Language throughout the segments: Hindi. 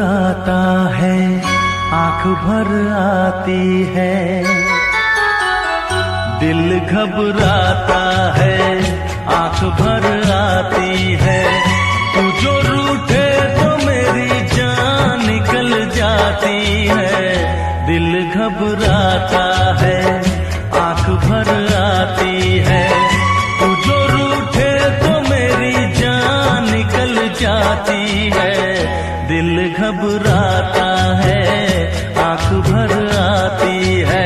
आता है, आंख भर आती है, दिल घबराता है, आंख भर आती है। तू जो रूठे तो मेरी जान निकल जाती है, दिल घबराता है, आंख भर आती है। तू जो रूठे तो मेरी जान निकल जाती है, दिल घबराता है, आंख भर आती है।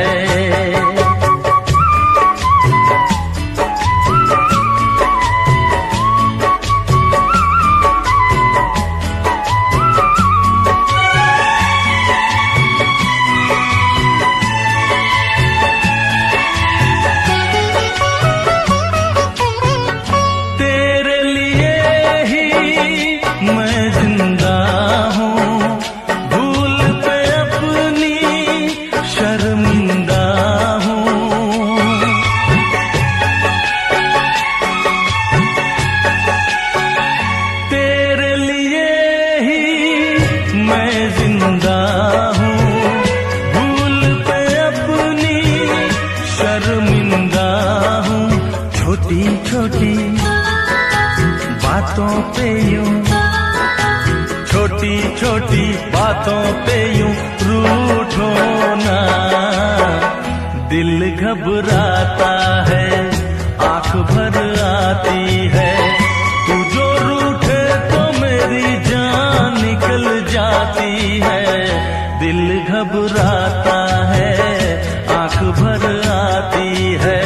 छोटी छोटी बातों पे यूं रूठो ना, दिल घबराता है, आंख भर आती है। तू जो रूठे तो मेरी जान निकल जाती है, दिल घबराता है, आंख भर आती है।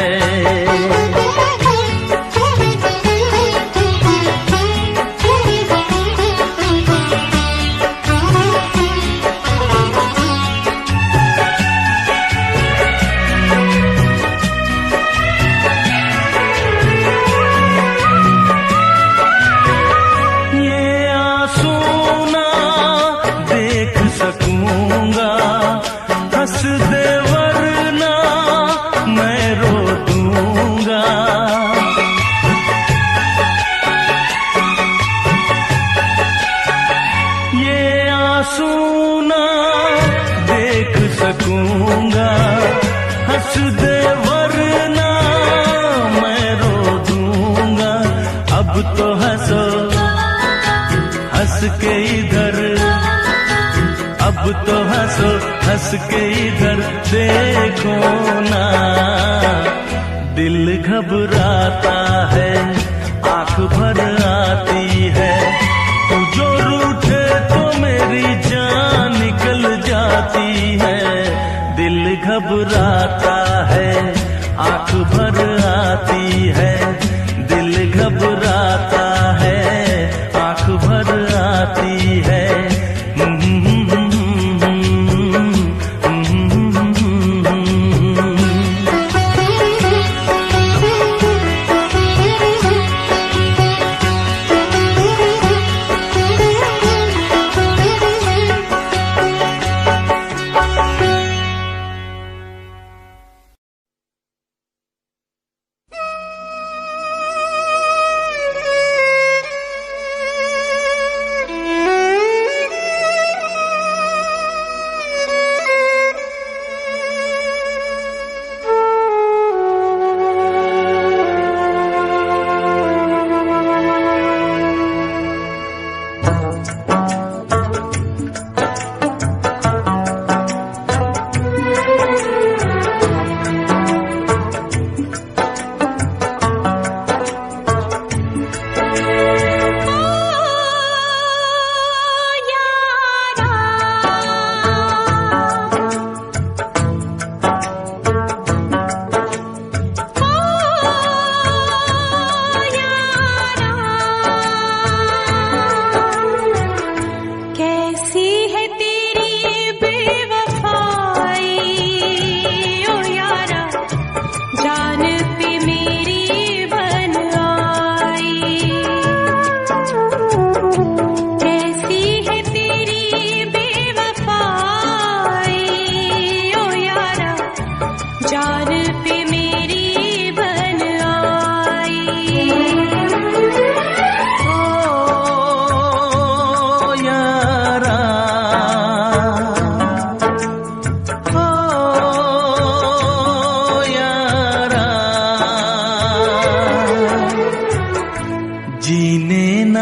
हंस दे वरना मैं रो दूंगा। अब तो हंसो हंस के इधर, अब तो हंसो हंस के इधर देखो ना, दिल घबराता है, आंख भर आती है। तू जो रूठे तो मेरी जान निकल जाती है, दिल घबराता है, आंख भर आती है, दिल घबराता है, आंख भर आती है।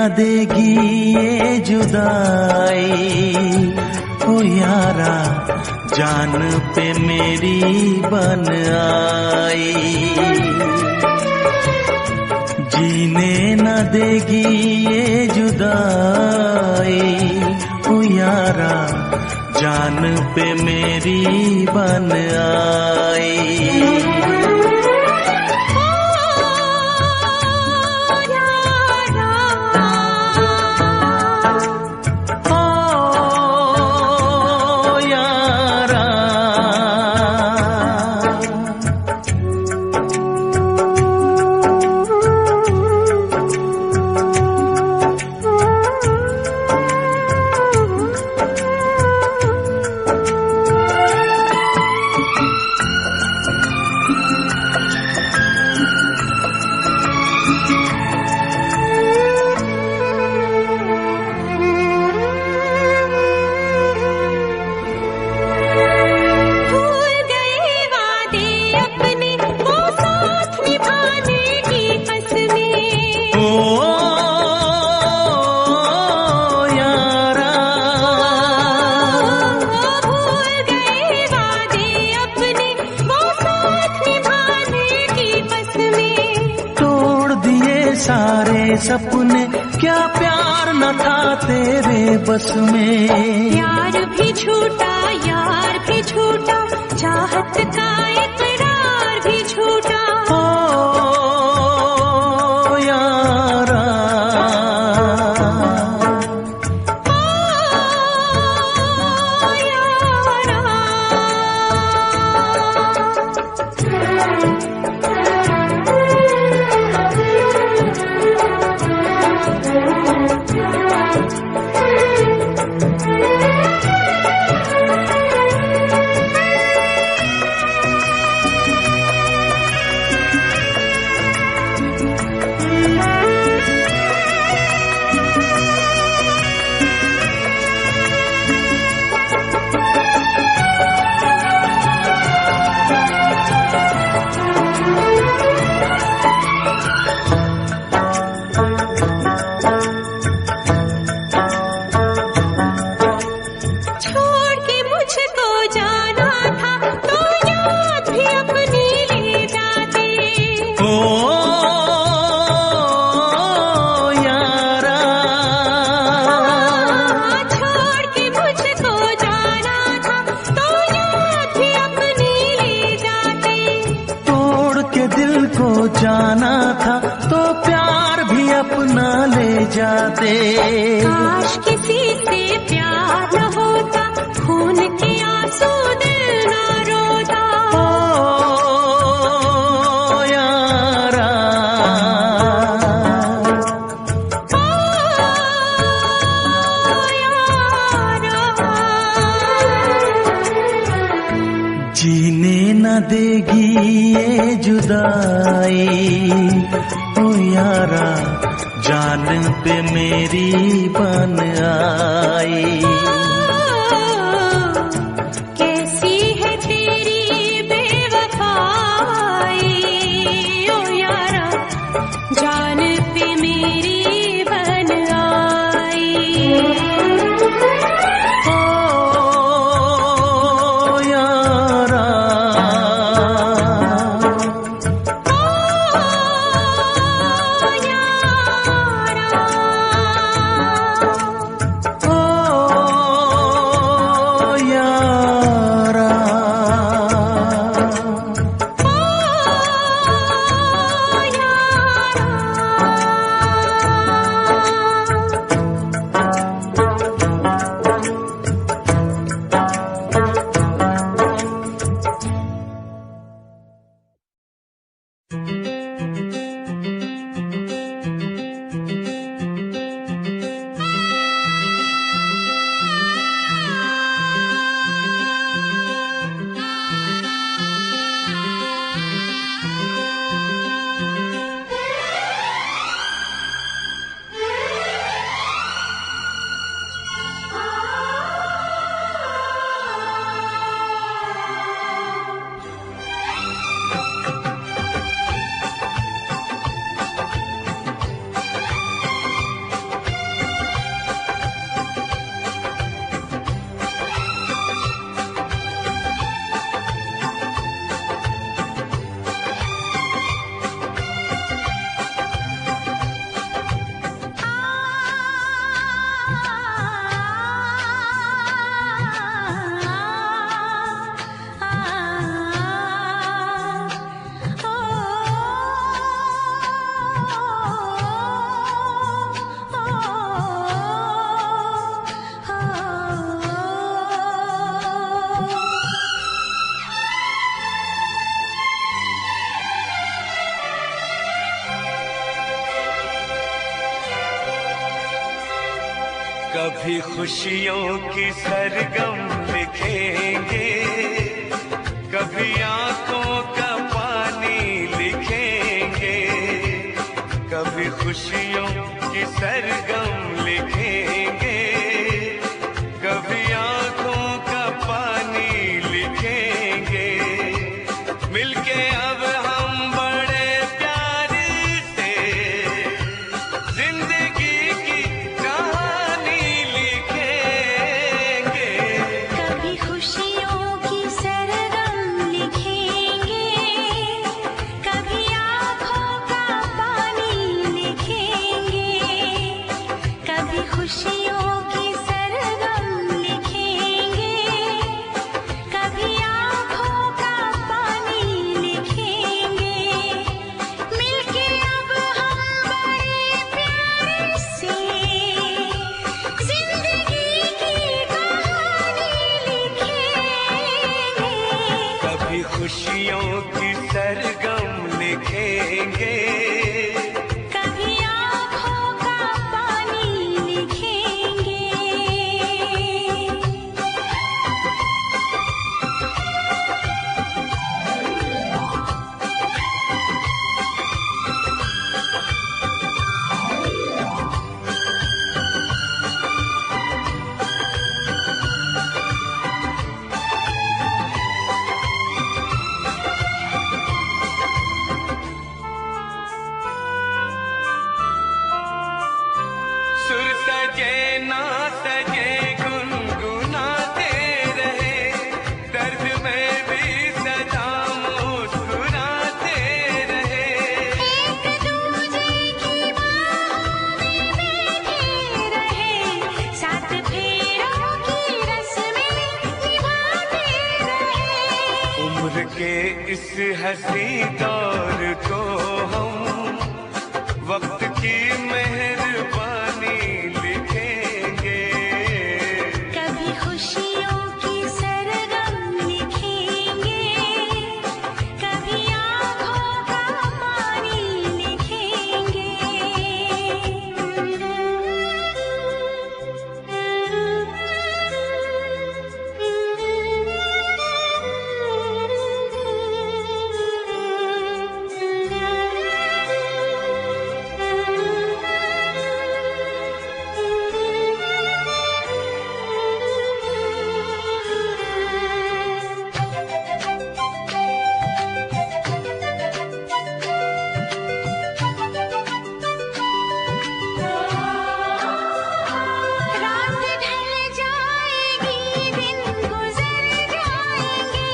न देगी ये जुदाई, ओ यारा जान पे मेरी बन आई। जीने न देगी ये जुदाई, ओ यारा जान पे मेरी बन आई। सारे सपने क्या प्यार न था तेरे बस में। प्यार भी छूटा यार भी छूटा, चाहत का इकरार भी छूटा। ओ यारा जाना था तो प्यार भी अपना ले जाते। काश किसी से प्यार न होता, खून के आंसू दिल न रोता। ओ यारा जीने न देगी ये जुदाई, ओ यारा जान पे मेरी बन आई। कैसी है तेरी बेवफाई, ओ यारा जान पे मेरी बन आई। कभी खुशियों की सरगम लिखेंगे, कभी आंखों का पानी लिखेंगे, कभी खुशियों की सरगम लिखेंगे, कभी आंखों का पानी लिखेंगे। मिलके अब हम बड़े प्यार से जिंदगी की कहानी लिखेंगे। कभी खुशियों की सरगम लिखेंगे, कभी आँखों का पानी लिखेंगे, कभी खुशियों की सरगम लिखेंगे, कभी आँखों का पानी लिखेंगे। मिलके अब हम बड़े प्यार से जिंदगी की कहानी लिखेंगे। कभी खुशियों की सरगम लिखेंगे, कभी आँखों का पानी लिखेंगे। सुर सजे ना सजे गुनगुनाते रहे, दर्द में भी सदा मुस्कुराते रहे। एक दूजे की बाहों में बैठे रहे, सात फेरों की रस्में निभाते रहे। उम्र के इस हंसी दौर को हम वक्त की मेहरबानी लिखेंगे। कभी खुशियों की सरगम लिखेंगे, कभी आँखों का पानी लिखेंगे। रात ढल जाएगी, दिन गुजर जाएंगे,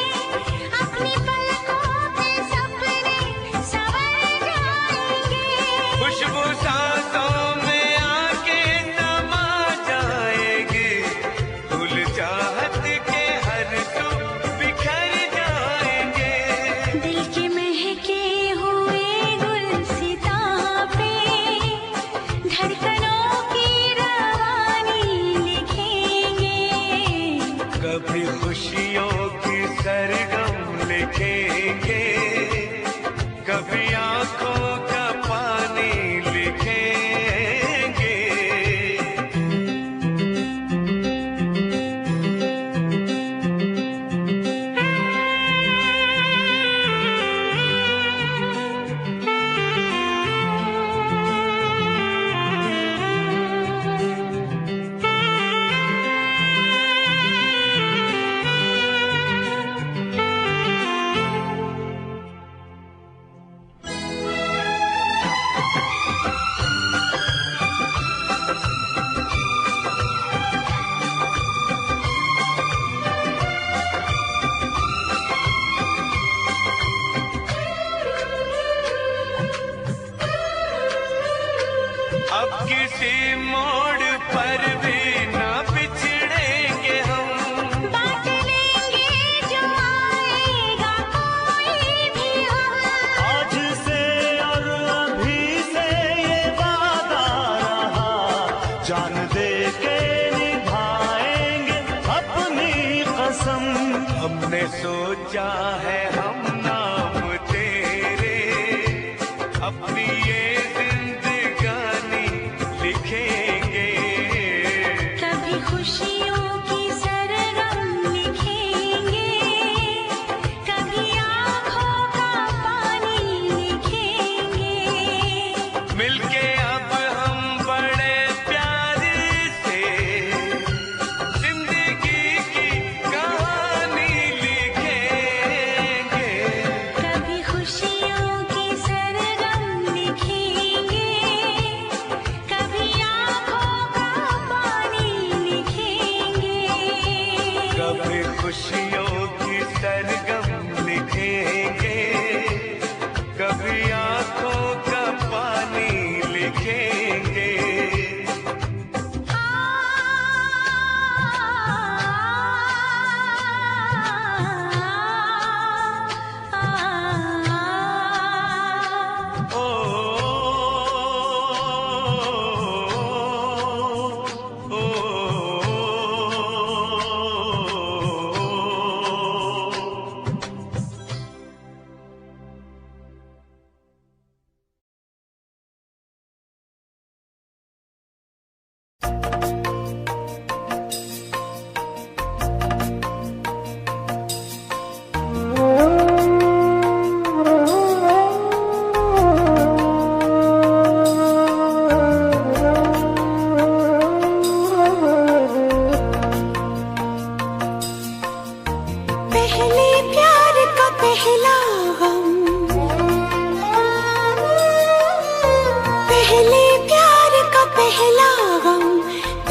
अपनी पलकों पे सपने संवर जाएंगे। खुशबू सांसों में आके समा जाएगी, फूल चाहत के हर सू बिखर जाएंगे। दिल के महके हुए गुलसितां पे धड़कनों की रवानी लिखेंगे। कभी खुशियों की सरगम लिखेंगे, कभी आंखों का पानी लिखेंगे। अब किसी मोड़ पर भी न बिछड़ेंगे हम, बांट लेंगे जो आएगा कोई भी हम। आज से और अभी से ये वादा रहा, जान दे के निभाएंगे अपनी कसम। हमने सोचा है हम नाम तेरे, अपनी ये जिंदगानी लिखेंगे।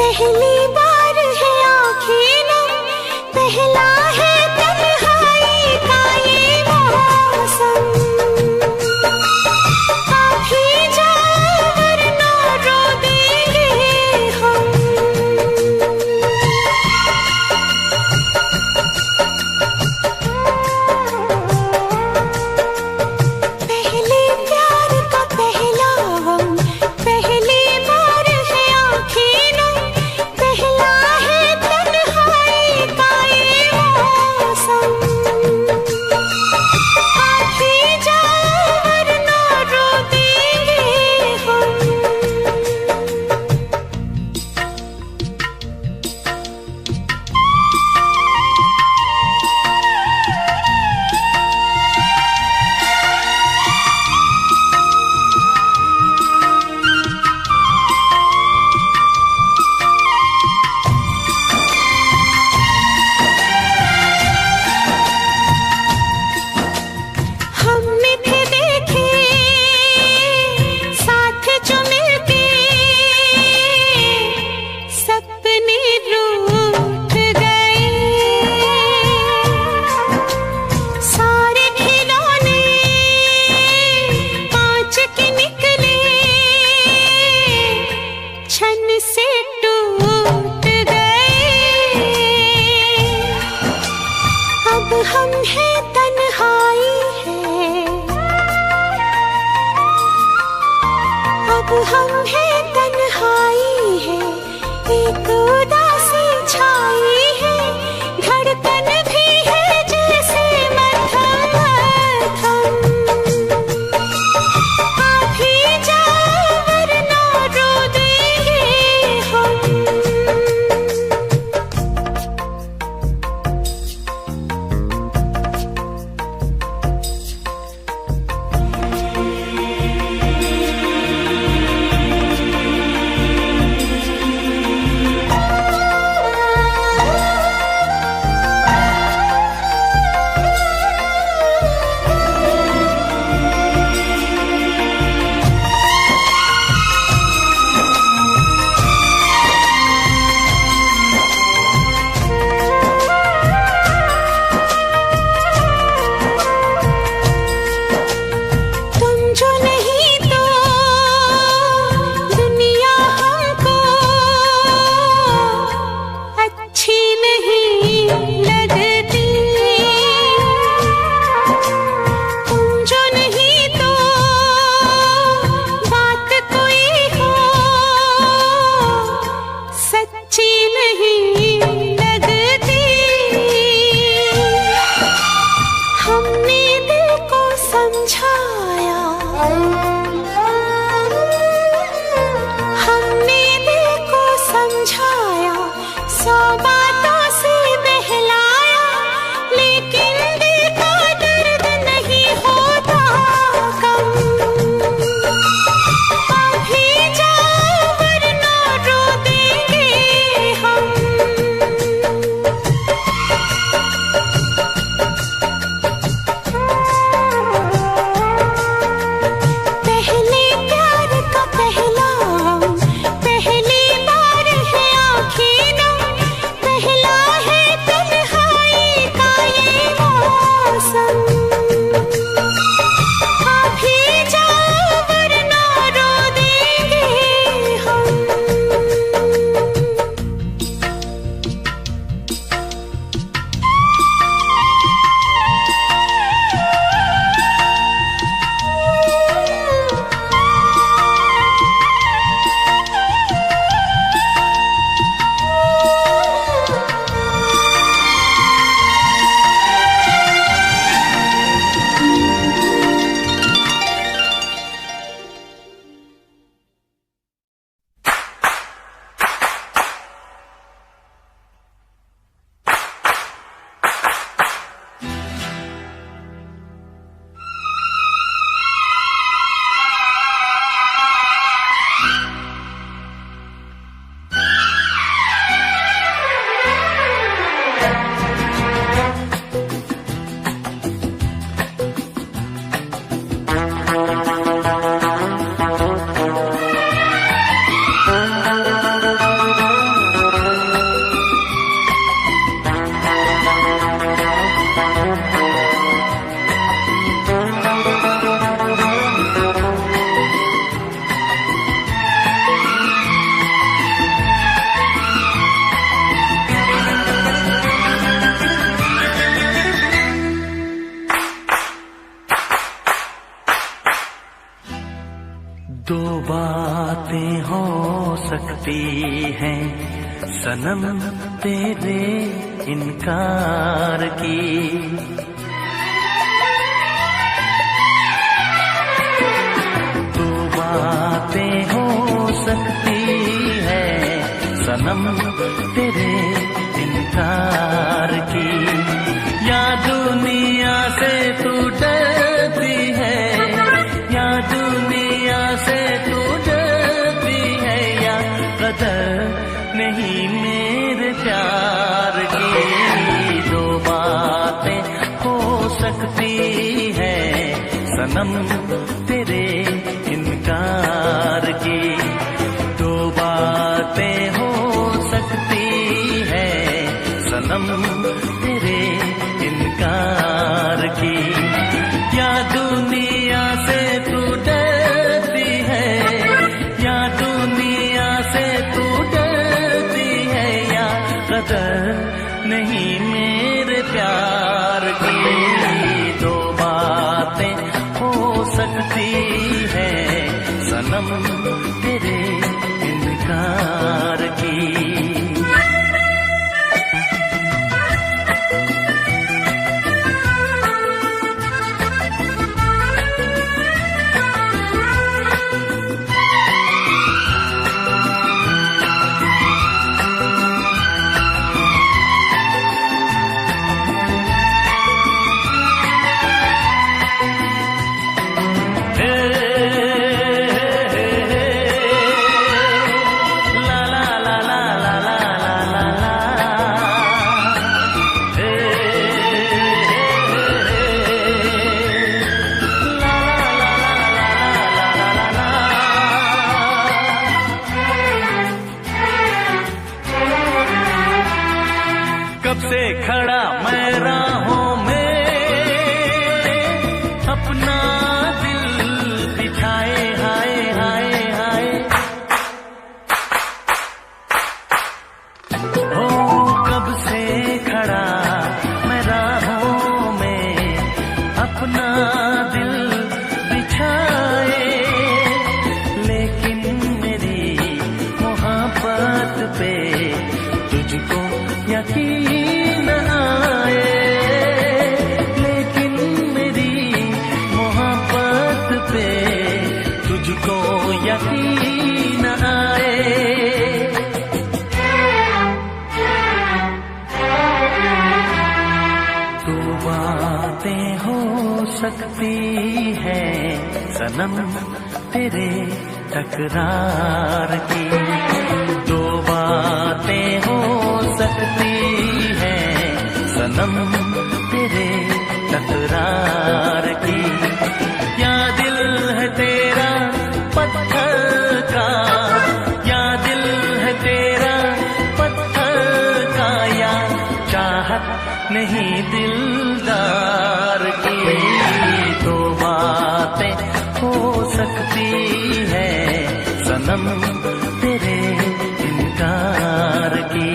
पहली बार है आँखें नम, पहला है तन्हाई का ये मौसम। आप ही जाओ वरना रो देंगे हम। पहले प्यार का पहला गम, पहली बार है आँखें नम, पहला है तन्हाई का ये मौसम। आप ही जाओ वरना रो देंगे हम। हमने थे देखे साथ जो मिलके, सपने रूठ गए। सारे खिलौने कांच के निकले, छन से टूट गए। अब हम हैं तन्हाई है, अब हम हैं तन्हाई है, एक उदासी छाई है, धड़कन भी है जैसे मध्यम मध्यम। आप ही जाओ वरना रो देंगे हम। तुम जो नहीं तो दुनिया हमको अच्छी नहीं लगती। तुम जो नहीं तो बात कोई हो सच्ची नहीं लगती। हमने दिल को समझाया, हमने दिल को समझाया, 100 बातों से बहलाया, लेकिन दिल का दर्द नहीं होता कम। आप ही जाओ वरना रो देंगे हम। दो बातें हो सकती हैं सनम तेरे इनकार की, दो बातें हो सकती है सनम तेरे इनकार की। या दुनिया से तू डरती है, या दुनिया से तू डरती है, या कदर नहीं मेरे प्यार की। दो बातें हो सकती है सनम तेरे इनकार की, दो बातें हो सकती है सनम तेरे इनकार की। या दुनिया से तू डरती है, या दुनिया से तू डरती है, या कदर नहीं मेरे प्यार की। दो बातें हो सकती है सनम तेरे इनकार की। कब से खड़ा मैं राहों में अपना दिल बिठाए, हाय हाय हाय। हो कब से खड़ा मैं राहों में अपना दिल बिछाए, लेकिन मेरी मोहब्बत पे तुझको यकीन आए, लेकिन मेरी मोहब्बत पे तुझको यकीन आए। दो बातें हो सकती है सनम तेरे तकरार की, दो बातें हो सकती है सनम तेरे तकरार की। या दिल है तेरा पत्थर का, या दिल है तेरा पत्थर का, या चाहत नहीं दिलदार की। दो बातें हो सकती है सनम तेरे इनकार की।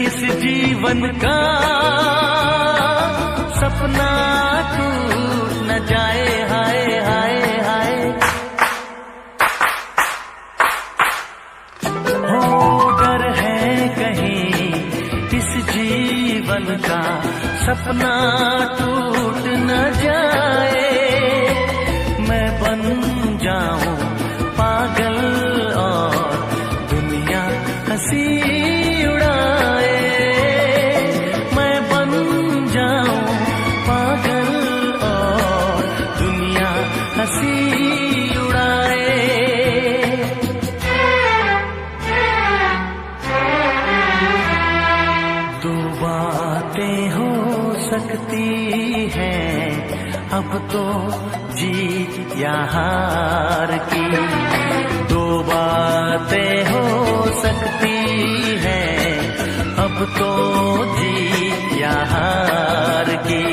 इस जीवन का सपना टूट न जाए, हाय हाय हाय। हो डर है कहीं इस जीवन का सपना टूट न जाए, मैं बन जाऊं पागल और दुनिया हंसी उड़ाए, मैं सकती है अब तो जीत या हार की। दो बातें हो सकती है अब तो जीत या हार की।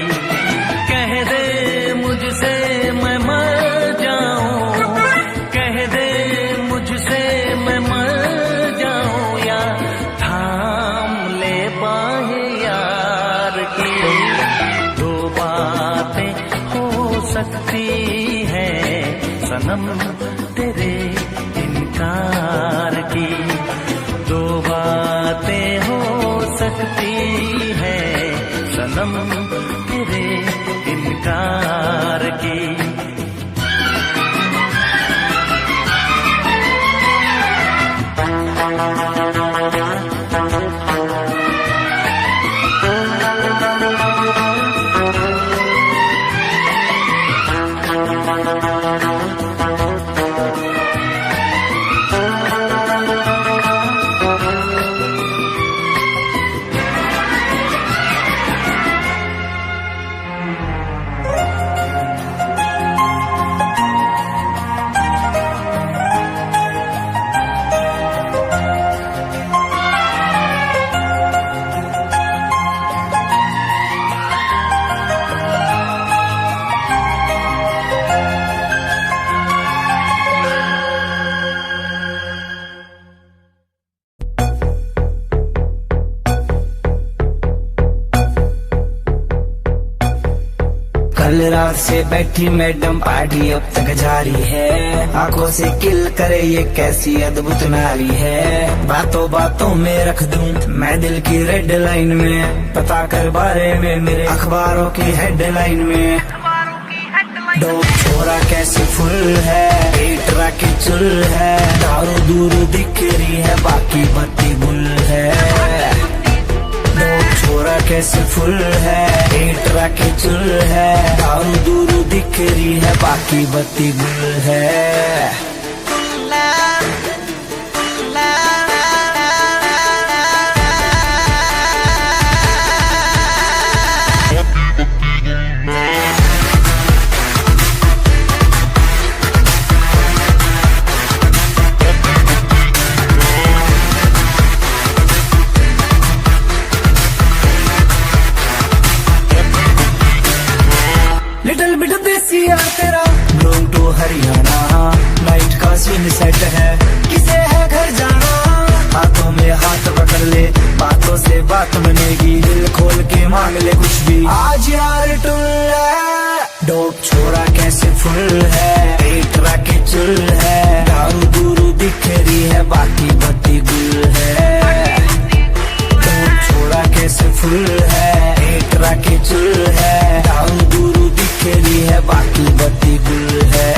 कह दे मुझसे मैं मर जाऊं, कह दे मुझसे मैं मर जाऊं, या थाम ले बाहें यार की। दो बातें हो सकती है सनम तेरे इनकार की। दो बातें हो सकती है सनम तेरे इनकार की। कल रात से बैठी मैडम पार्टी अब तक जारी है। आंखों से किल करे ये कैसी अद्भुत नारी है। बातों बातों में रख दूं मैं दिल की रेड लाइन में, पता कर बारे में मेरे अखबारों की हेडलाइन में। डोप छोरा कैसे फुल है, पेट राके चुल है, दारू दूर दिख रही है बाकी बत्ती गुल है। डोप छोरा कैसे फुल है, पेट राके चुल है, दारू दूर दिख रही है बाकी बत्ती गुल है। लिटिल बिट देसी यार तेरा ब्लोम टू हरियाणा, नाइट का सीन सेट है किसे है घर जाना। हाथों में हाथ पकड़ ले बातों से बात बनेगी, दिल खोल के मांग ले कुछ भी आज यार टुल है। डोप छोरा कैसे फुल है, पेट राके चुल है, दारू दूरू दिख रही है बाकी बत्ती गुल है। डोप छोरा कैसे फुल है, पेट राके चुल है, दारू दूरू दिख रही है बाकी बत्ती गुल है।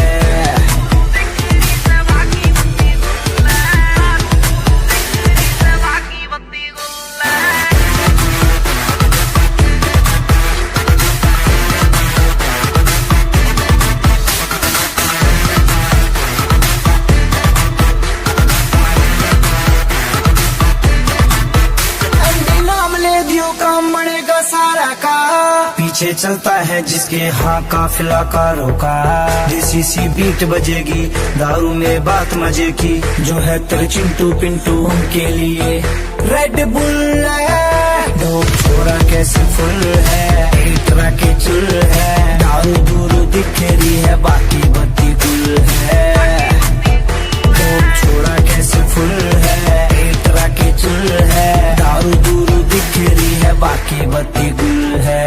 काम बनेगा सारा का, पीछे चलता है जिसके हाँ काफिला कारों का। देसी सी बीट बजेगी दारू में बात मजे की, जो है तेरे चिंटू पिंटू उनके लिए रेड बुल है। डोप छोरा कैसे फुल है, पेट राके चुल है, दारू दूरू दिख रही है बाकी बत्ती गुल है। डोप छोरा कैसे फुल है, पेट राके चुल है, दारू दूरू दिख रही है बाकी बत्ती गुल है।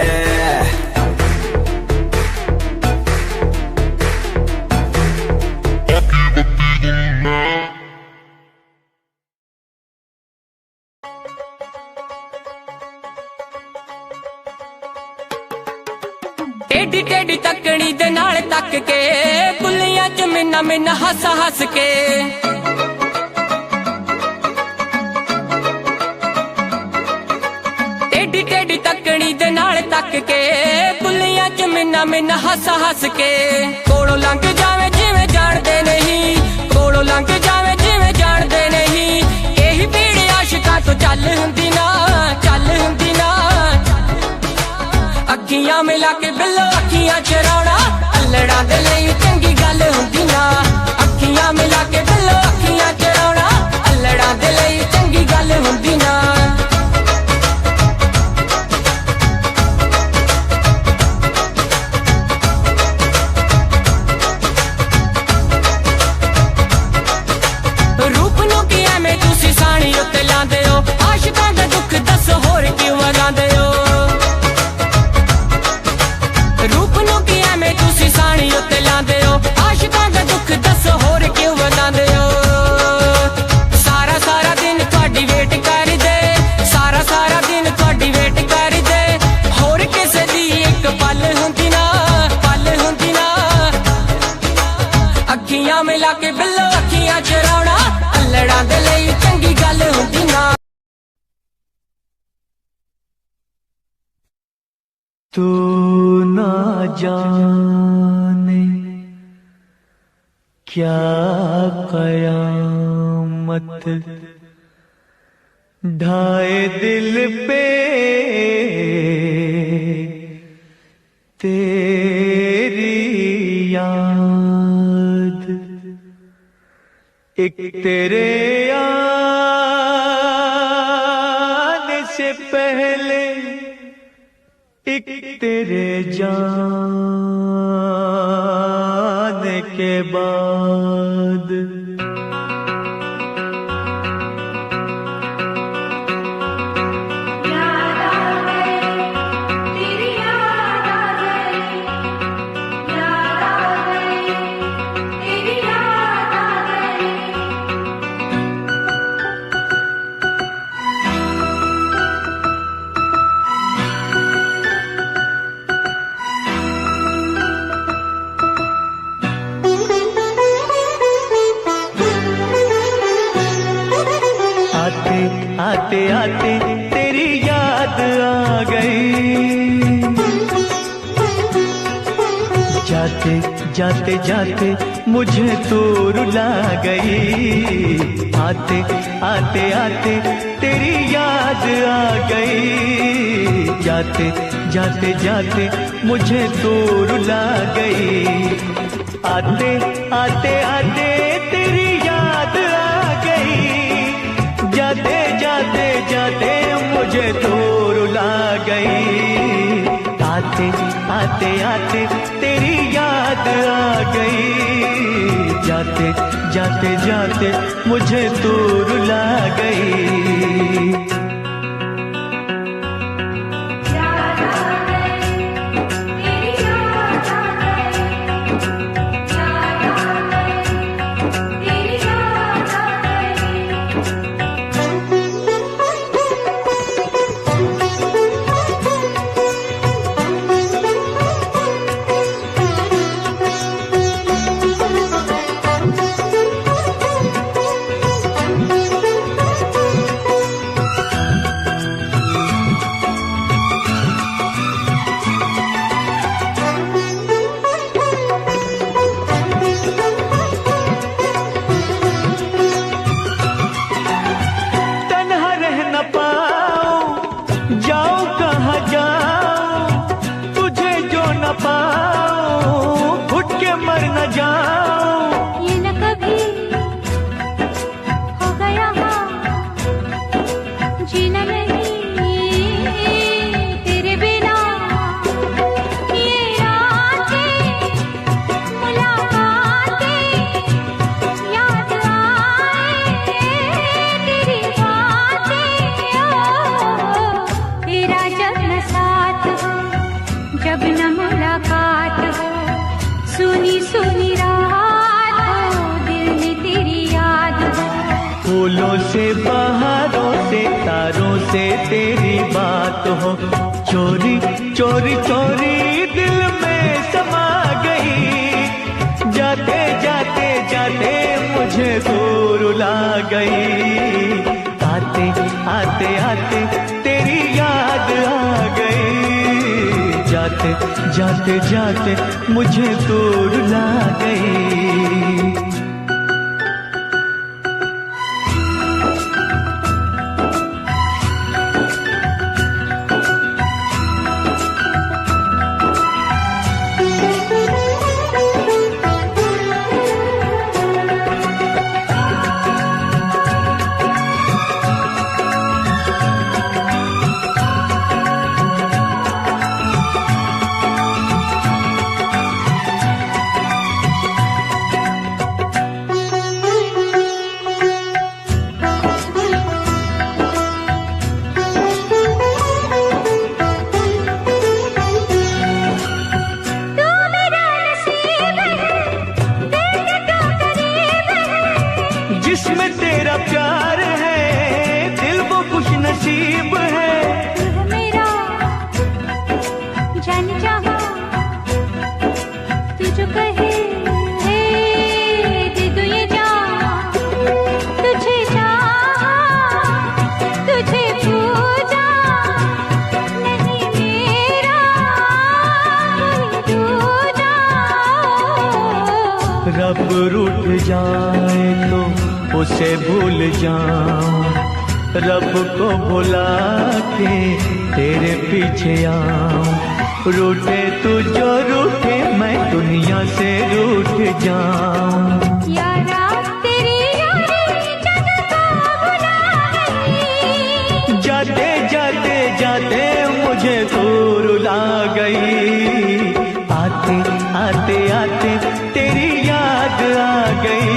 टेढ़ी टेढ़ी तकड़ी दे नाल तक के, बुलियां च मिन्ना मिन्ना हस हस के। टेढ़ी टेढ़ी तकड़ी दे नाल तक के, बुलियां च मिन्ना मिन्ना हस हस के। कोलों लंघ जावे जिवें जाणदे नहीं, कोलों लंघ जावे जिवें जाणदे नहीं। यही भीड़ आशिकां तो चल हुंदी ना, चल हुंदी ना। अल्लड़ां दे लई चंगी गल हुंदी ना अखियां मिला के बिल्लो अखियां चराउणा अल्लड़ां दे लई चंगी गल हुंदी ना रूप नूं कि एवें तुसीं साणी उत्ते लांदे हो आशिकां दा दुख दस होर क्यों वगांदे हो रूप नूं कि एवें तुसीं साणी उत्ते लांदे हो आशिकां दा दुख दस होर क्यों वगांदे हो सारा सारा दिन तुहाडी वेट करदे सारा सारा दिन तुहाडी वेट करदे होर किसे दी इक पल हुंदी ना अखियां मिला के बिल्लो अखियां चराउणा अल्लड़ां दे लई चंगी गल हुंदी ना तू ना जाने क्या कयामत ढाए दिल पे तेरी याद एक तेरे आने से पहले एक तेरे जाने के बाद आते आते तेरी याद आ गई जाते जाते जाते मुझे तो रुला गई आते आते आते तेरी याद आ गई जाते जाते जाते मुझे तो रुला गई आते आते आते तेरी याद आ गई जाते जाते जाते मुझे तो रुला गई आते आते आते तेरी याद आ गई जाते जाते जाते मुझे तो रुला गई फूलों से बहारों से तारों से तेरी बात हो चोरी चोरी चोरी दिल में समा गई जाते जाते जाते मुझे दूर ला गई आते आते आते तेरी याद आ गई जाते जाते जाते मुझे दूर ला गई नसीब है। तू मेरा जान जहां, तू जो कहे दे दूं ये जान। तुझे चाहा, तुझे पूजा, नहीं मेरा कोई दूजा। रब रूठ जाए तो उसे भूल जाऊं, रब को भुला के तेरे पीछे आऊं। रूठे तू जो रूठे मैं दुनिया से रूठ जाऊं। यारा तेरी यारी जग को भुला गई। जाते जाते जाते मुझे दूर ला गई। आते आते आते तेरी याद आ गई।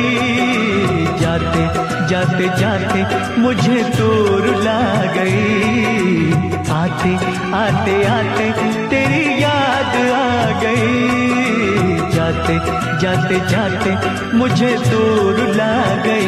जाते जाते जाते मुझे दूर ला गई। आते आते आते तेरी याद आ गई। जाते जाते जाते मुझे दूर ला गई।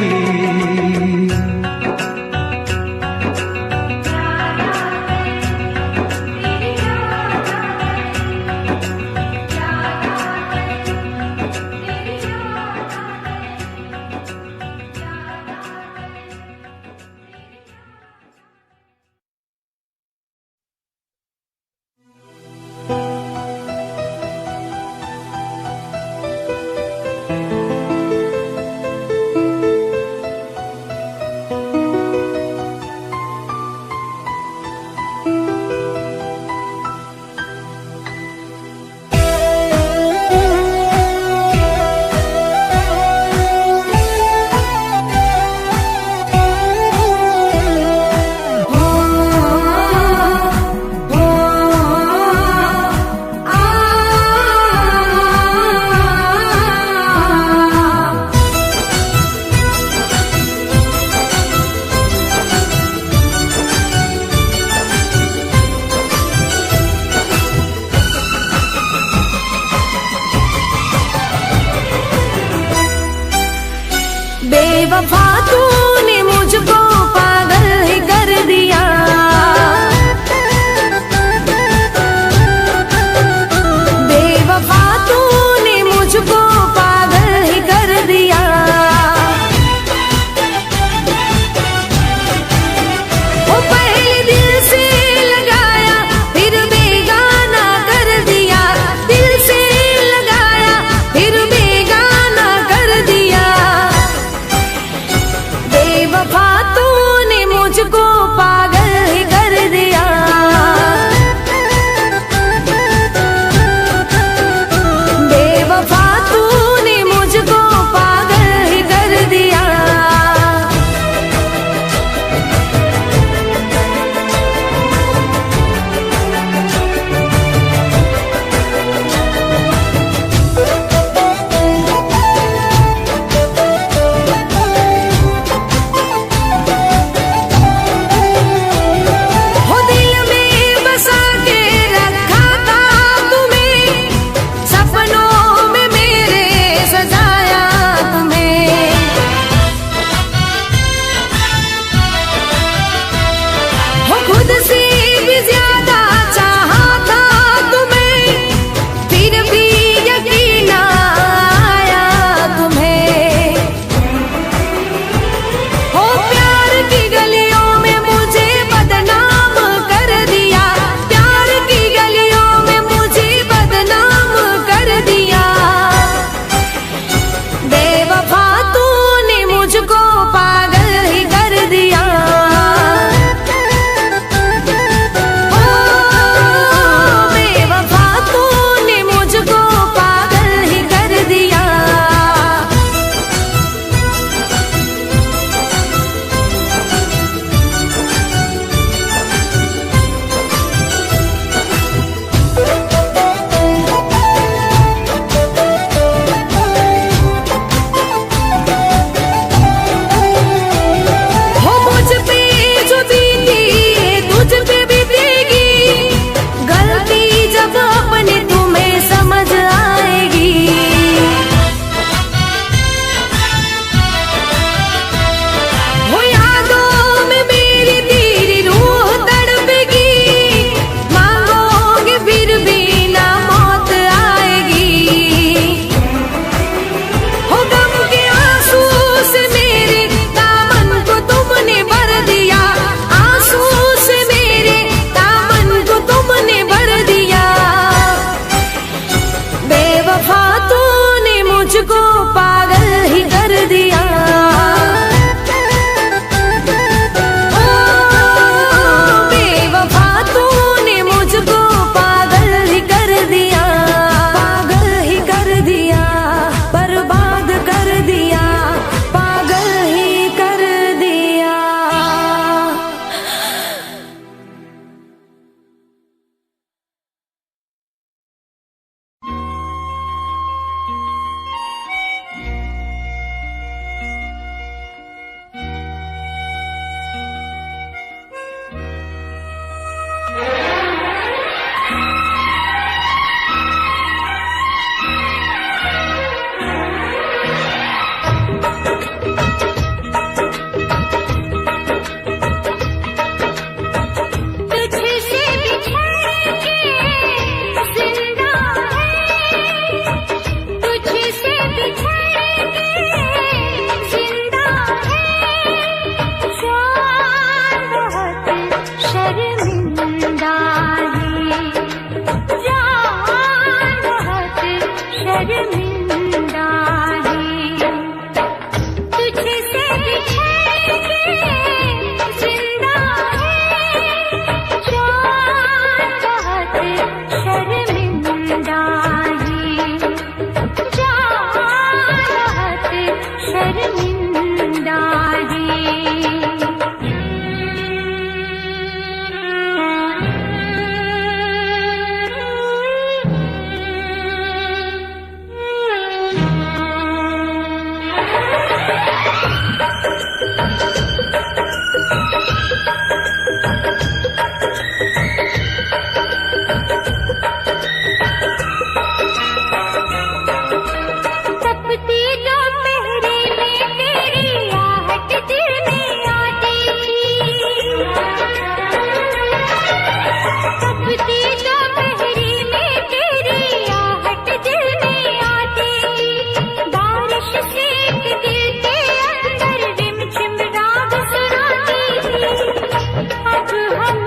शर्मिंदा है, जान बहुत शर्मिंदा है। तुझसे बिछड़ के जिंदा है, जान बहुत शर्मिंदा है, जान बहुत शर्मिंदा है। तपती दोपहरी में तेरी आहट दिल में आती थी, तपती दोपहरी में तेरी आहट दिल में आती थी। बारिश से एक दिल के अंदर रिमझिम राग सुनाती थी। अब हम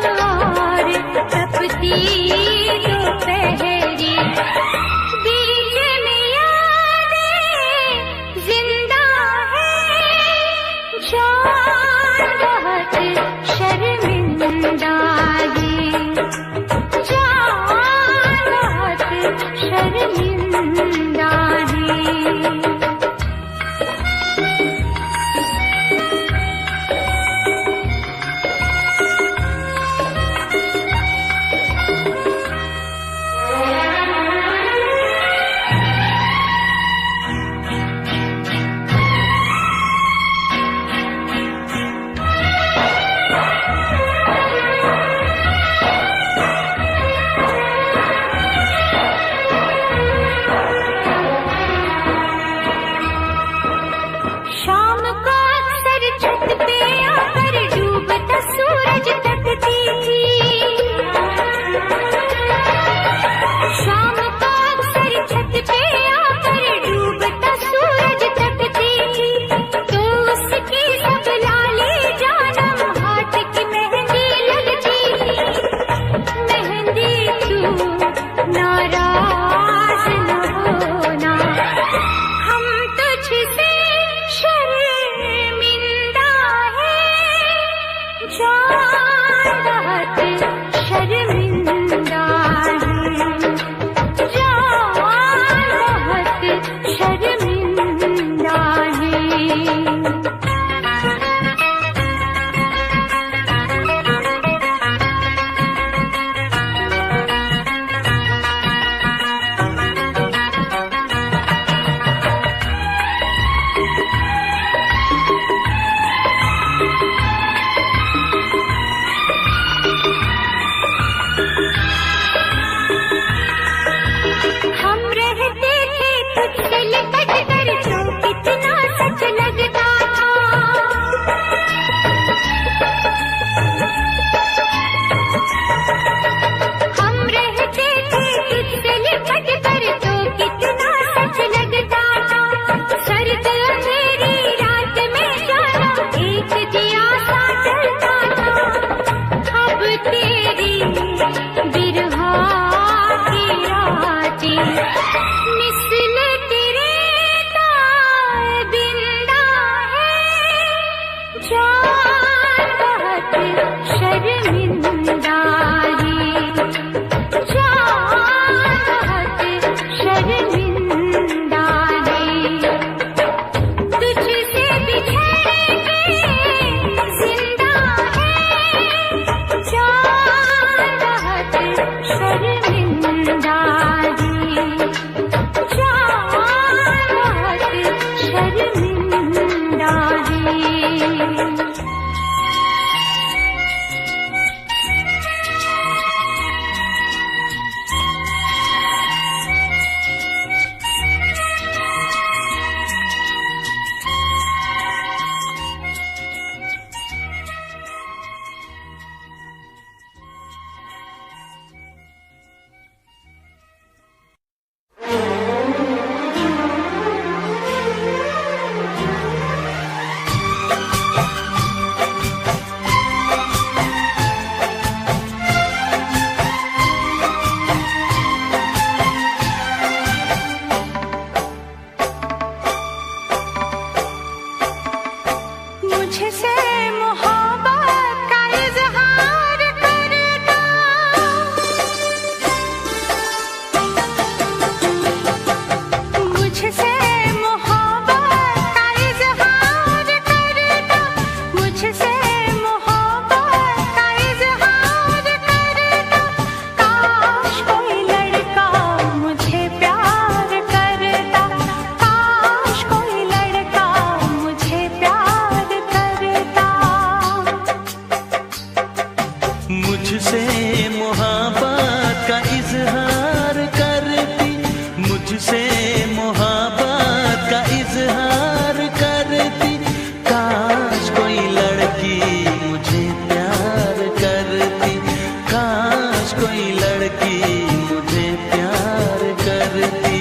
मुझसे मोहब्बत का इजहार करती, मुझसे मोहब्बत का इजहार करती। काश कोई लड़की मुझे प्यार करती, काश कोई लड़की मुझे प्यार करती।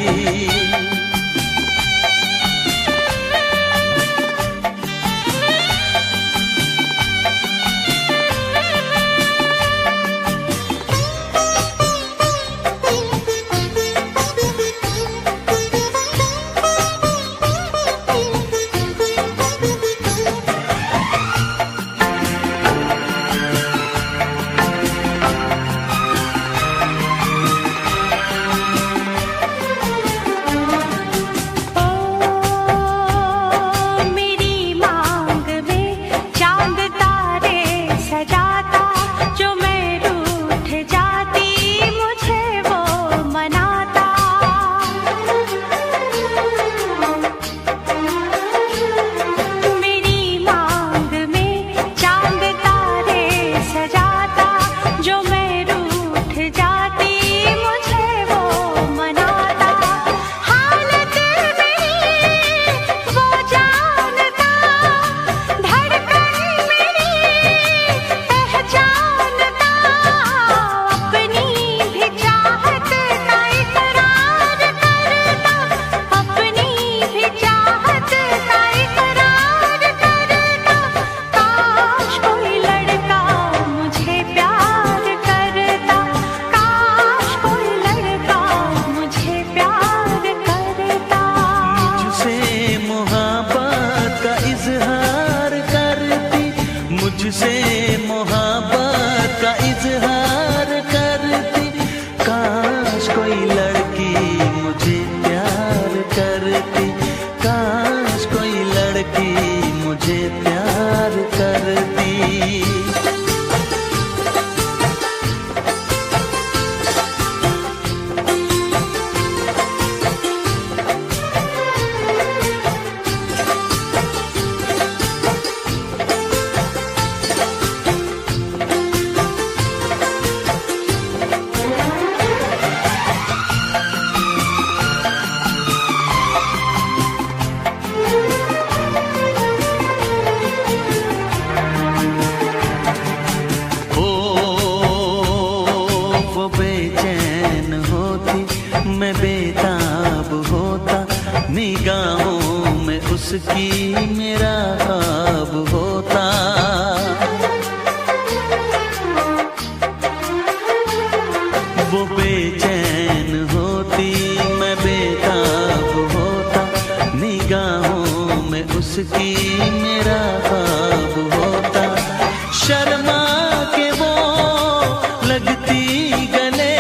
मुझसे मोहब्बत का इजहार करती। काश कोई लड़की मुझे प्यार करती, काश कोई लड़की मुझे प्यार करती। मैं बेताब होता, निगाहों में उसकी मेरा ख्वाब होता। वो बेचैन होती, मैं बेताब होता, निगाहों में उसकी मेरा ख्वाब होता। शर्मा के वो लगती गले,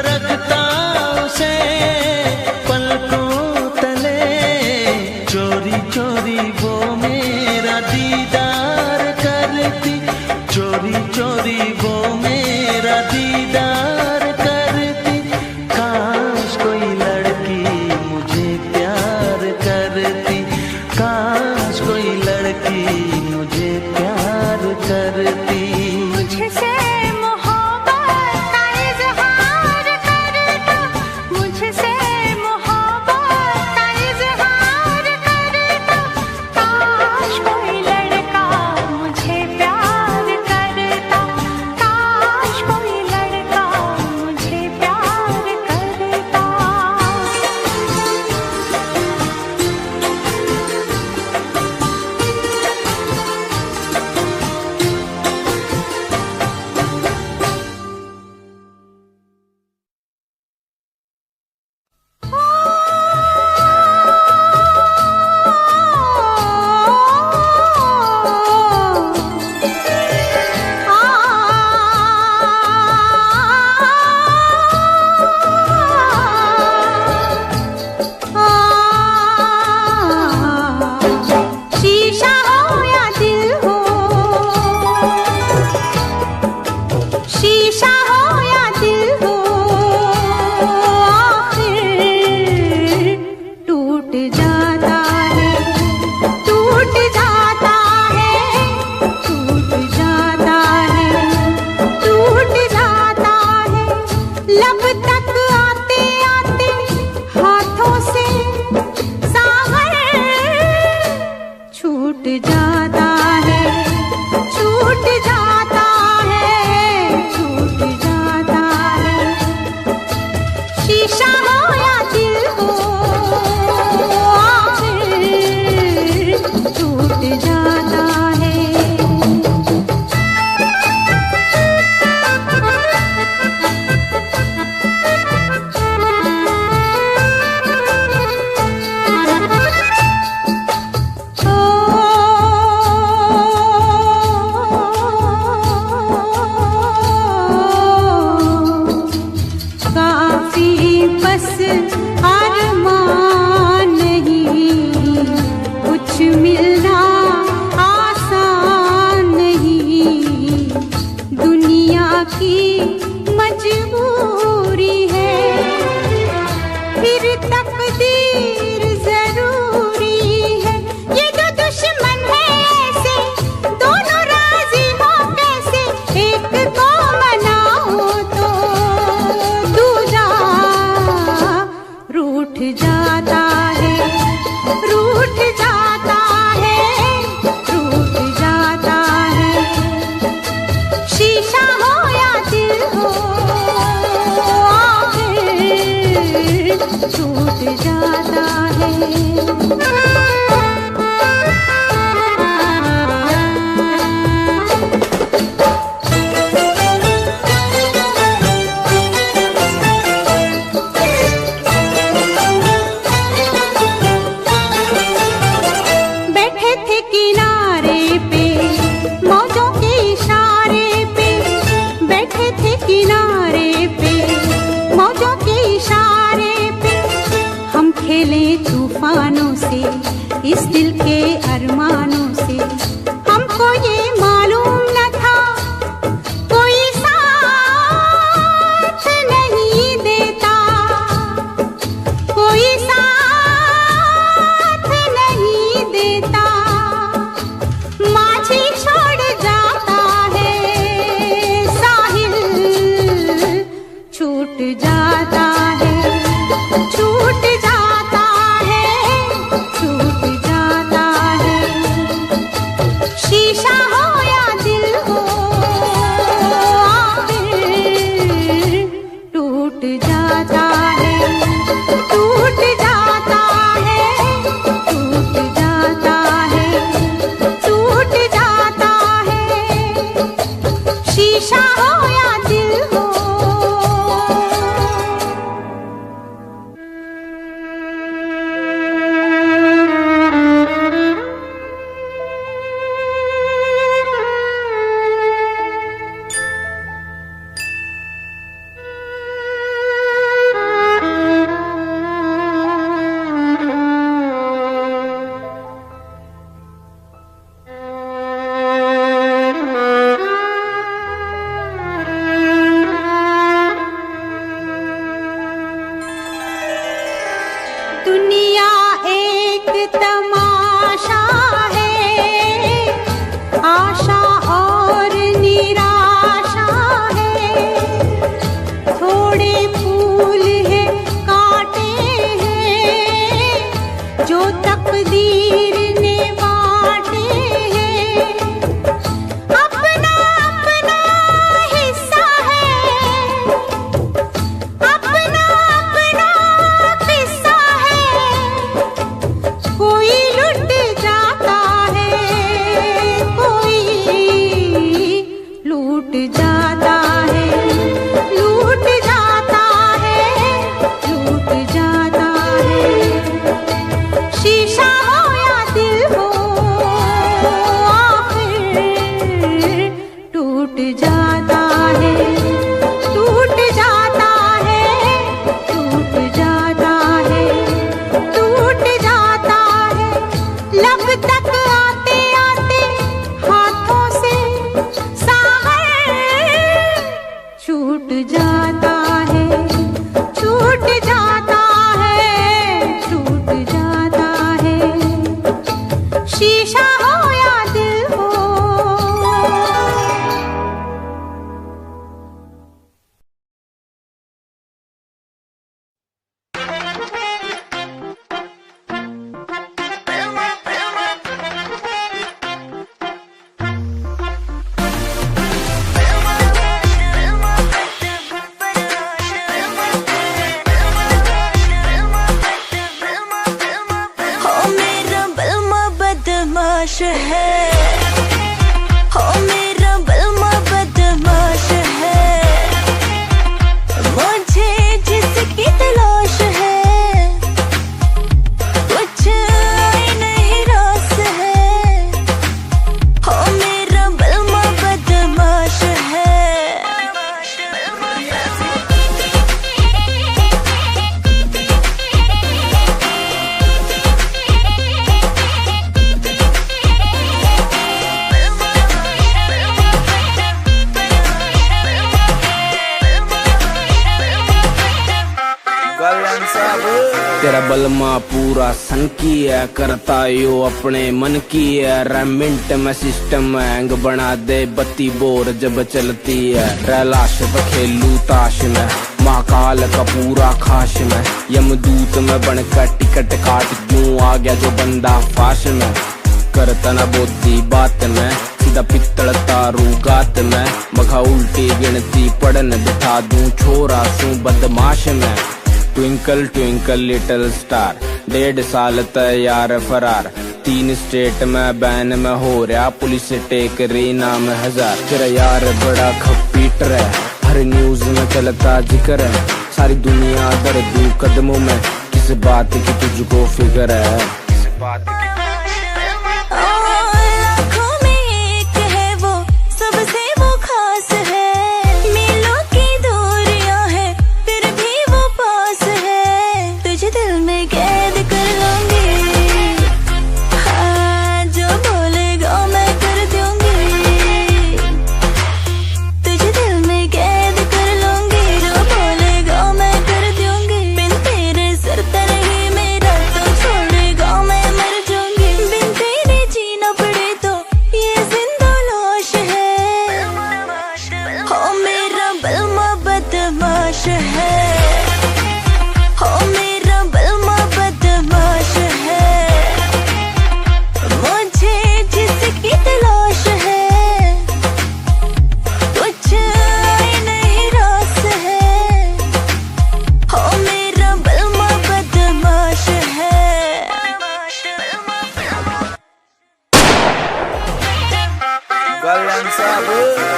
रखता उसे पलकों तले। चोरी चोरी वो मेरा दीदार करती, चोरी चोरी वो मेरा दीदार करती। काश कोई लड़की मुझे प्यार करती, काश कोई लड़की मुझे प्यार करती। मुझसे मोहब्बत का इजहार करता, मुझसे मोहब्बत का इजहार करता। काश कोई लड़का मुझे प्यार करता, काश कोई लड़का मुझे प्यार करता। शीशा हो या दिल हो, शीशा हो या दिल हो, आखिर टूट जाता है, टूट जाता है, टूट जाता है। की मजबूरी है, फिर तकदीर जरूरी है। ये दो दुश्मन है ऐसे, दोनों राजी हो कैसे, एक को मनाओ तो दूजा रूठ जाता है, रूठ जाता है, रूठ जाता है। शीशा हो या दिल हो, आखिर टूट जाता है। बैठे थे किनारे पे मौजों के इशारे पे, बैठे थे किनारे पे मौजों के इशारे पे। हम खेले तूफानों से, इस दिल के अरमानों से। हमको ये मालूम न था कोई साथ नहीं देता, कोई साथ नहीं देता। माझी छोड़ जाता है साहिल, छूट जाता है, छूट जाता है, छूट जाता है। शीशा हो या दिल हो, आखिर टूट जाता है, टूट जाता है, टूट जाता है, टूट जाता है। शीशा हो या दिल हो। तेरा बलमा पूरा सन की है, करता यो अपने मन की है। रेमिंट में सिस्टम हैंग बना दे, बत्ती बोर जब चलती है। रैलाश पे खेलू ताश में, महाकाल का पूरा खाश में। यमदूत में बनकर टिकट काट क्यों आ गया जो बंदा फाश में। करता न बोती बात में, सीधा पित्तल तारू गात में। मखा उल्टी गिनती पढ़न बिठा दूं, छोरा सू बदमाश में। ट्विंकल ट्विंकल लिटिल स्टार, 1.5 साल तैयार फरार। 3 स्टेट में बैन में हो रहा, पुलिस टेक रही नाम 1000। तेरा यार बड़ा खपीटर है, हर न्यूज में चलता जिक्र है। सारी दुनिया दर्दू कदमों में, किस बात की तुझको फिक्र है। किस बात की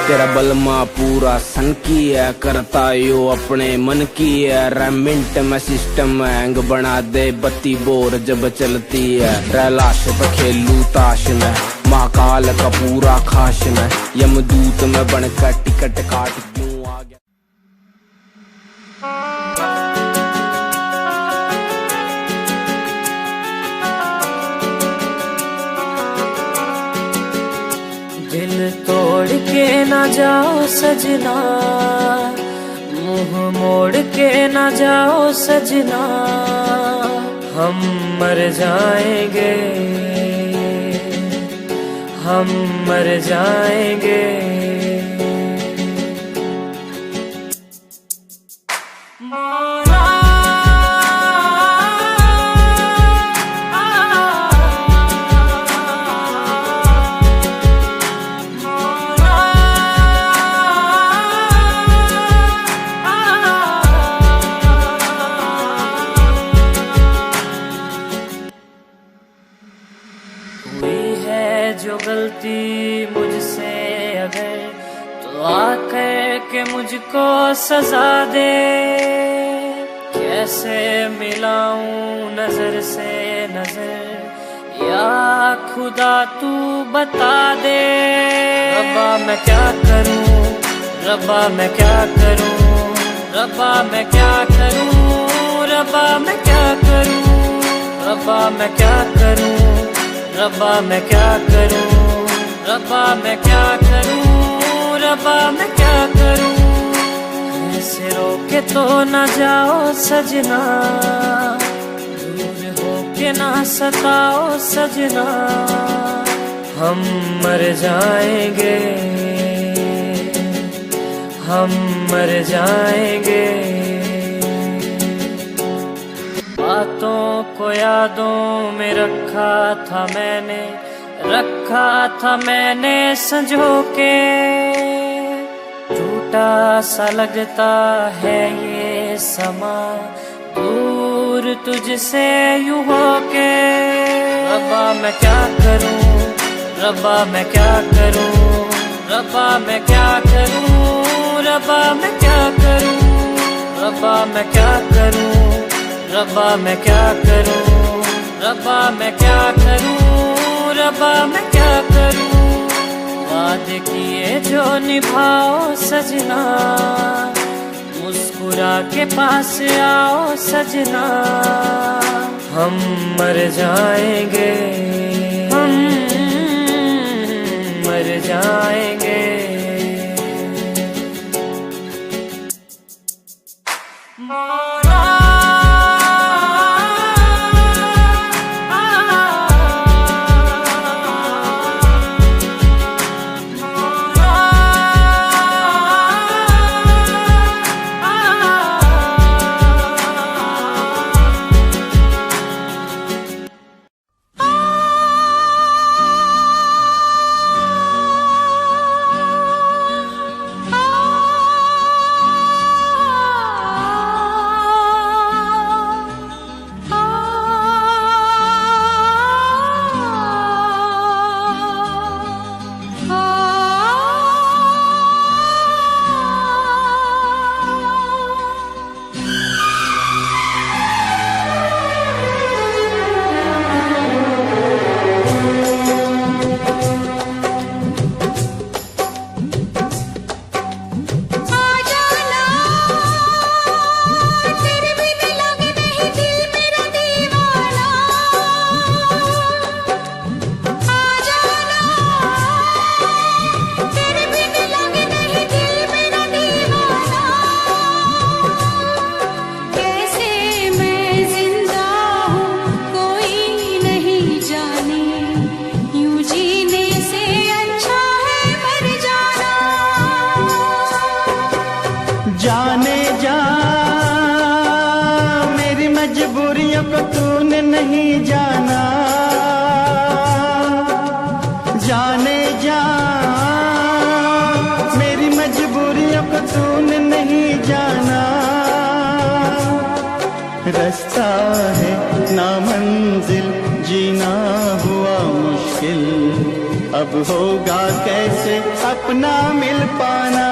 तेरा बलमा पूरा सन की है, करता यो अपने मन की है। रेमिंट में सिस्टम हैंग बना दे, बत्ती बोर जब चलती है। रैलाश पे खेलू ताश में, महाकाल का पूरा खाश में। यमदूत में बनकर टिकट काट क्यों आ गया। दिल तोड़ के ना जाओ सजना, मुंह मोड़ के ना जाओ सजना। हम मर जाएंगे, हम मर जाएंगे। जो गलती मुझसे अगर, तो आकर के मुझको सजा दे। कैसे मिलाऊं नजर से नजर, या खुदा तू बता दे। रब्बा मैं क्या करूं, रब्बा मैं क्या करूं, रब्बा मैं क्या करूं, रब्बा मैं क्या करूं, रब्बा मैं क्या करूं, रब्बा मैं क्या करूं, रब्बा मैं क्या करूं, रब्बा मैं क्या करूं। ऐसे रोके तो न जाओ सजना, दूर होके ना सताओ सजना। हम मर जाएंगे, हम मर जाएंगे। बातों को यादों में रखा था मैंने, रखा था मैंने संजो के। टूटा सा लगता है ये समा, दूर तुझसे यूं होके। रब्बा मैं क्या करूं, रब्बा मैं क्या करूं, रब्बा मैं क्या करूं, रब्बा मैं क्या करूं, रब्बा मैं क्या करूं, रब्बा मैं क्या करूं, रब्बा मैं क्या करूं, रब्बा मैं क्या करूं। वादे किए जो निभाओ सजना, मुस्कुरा के पास आओ सजना। हम मर जाएंगे, हम मर जाएंगे। मौला जाने जा मेरी मजबूरियों को तूने नहीं जाना, जाने जा मेरी मजबूरियों को तूने नहीं जाना। रास्ता है ना मंजिल, जीना हुआ मुश्किल, अब होगा कैसे अपना मिल पाना।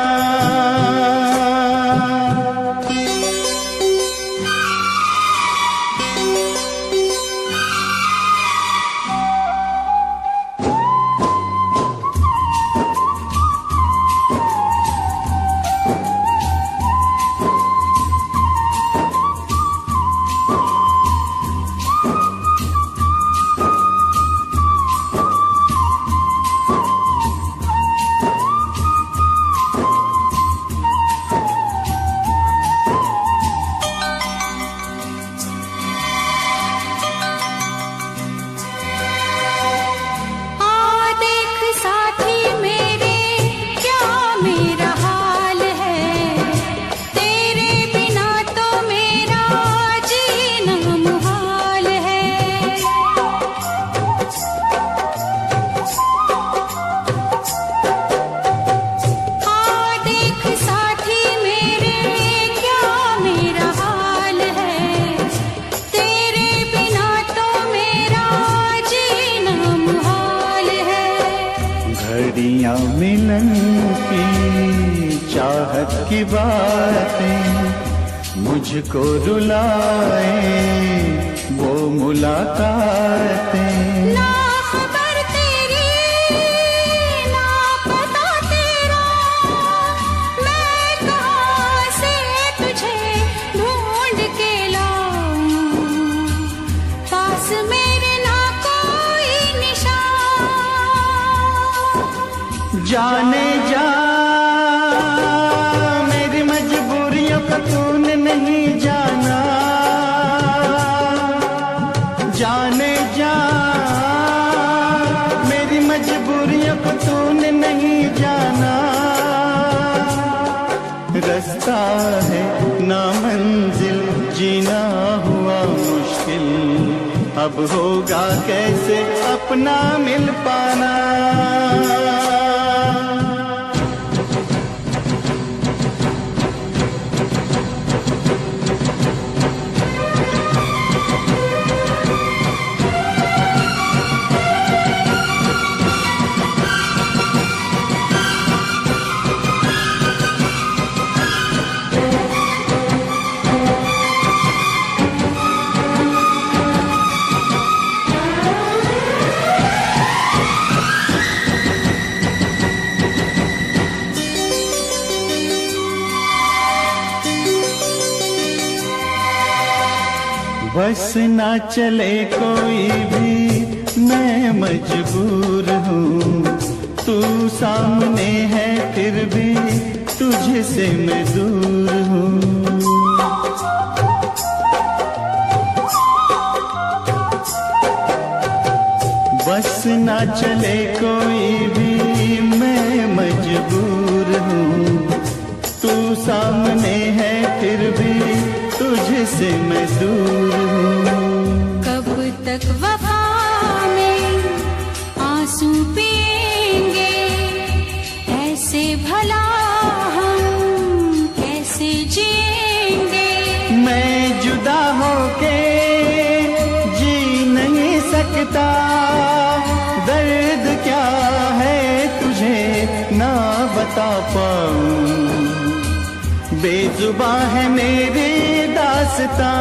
मिलन की चाहत की बातें मुझको रुलाए, वो मुलाकातें। ना खबर तेरी ना पता तेरा, मैं कहाँ से तुझे ढूंढ के लाऊं, पास मेरे ना कोई निशान। जाने जा मेरी मजबूरियों का तूने नहीं जाना, जाने जा मेरी मजबूरियों को तूने नहीं जाना। रास्ता है ना मंजिल, जीना हुआ मुश्किल, अब होगा कैसे अपना मिल पाना। बस ना चले कोई भी मैं मजबूर हूँ, तू सामने है फिर भी तुझसे मैं दूर हूँ। बस ना चले कोई भी मैं मजबूर हूँ, तू सामने है फिर भी तुझसे मैं दूर हूँ। कब तक वफा में आंसू पिएंगे, ऐसे भला हम कैसे जिएंगे। मैं जुदा होके जी नहीं सकता, दर्द क्या है तुझे ना बता पाऊं, बेजुबां है मेरी दास्तां।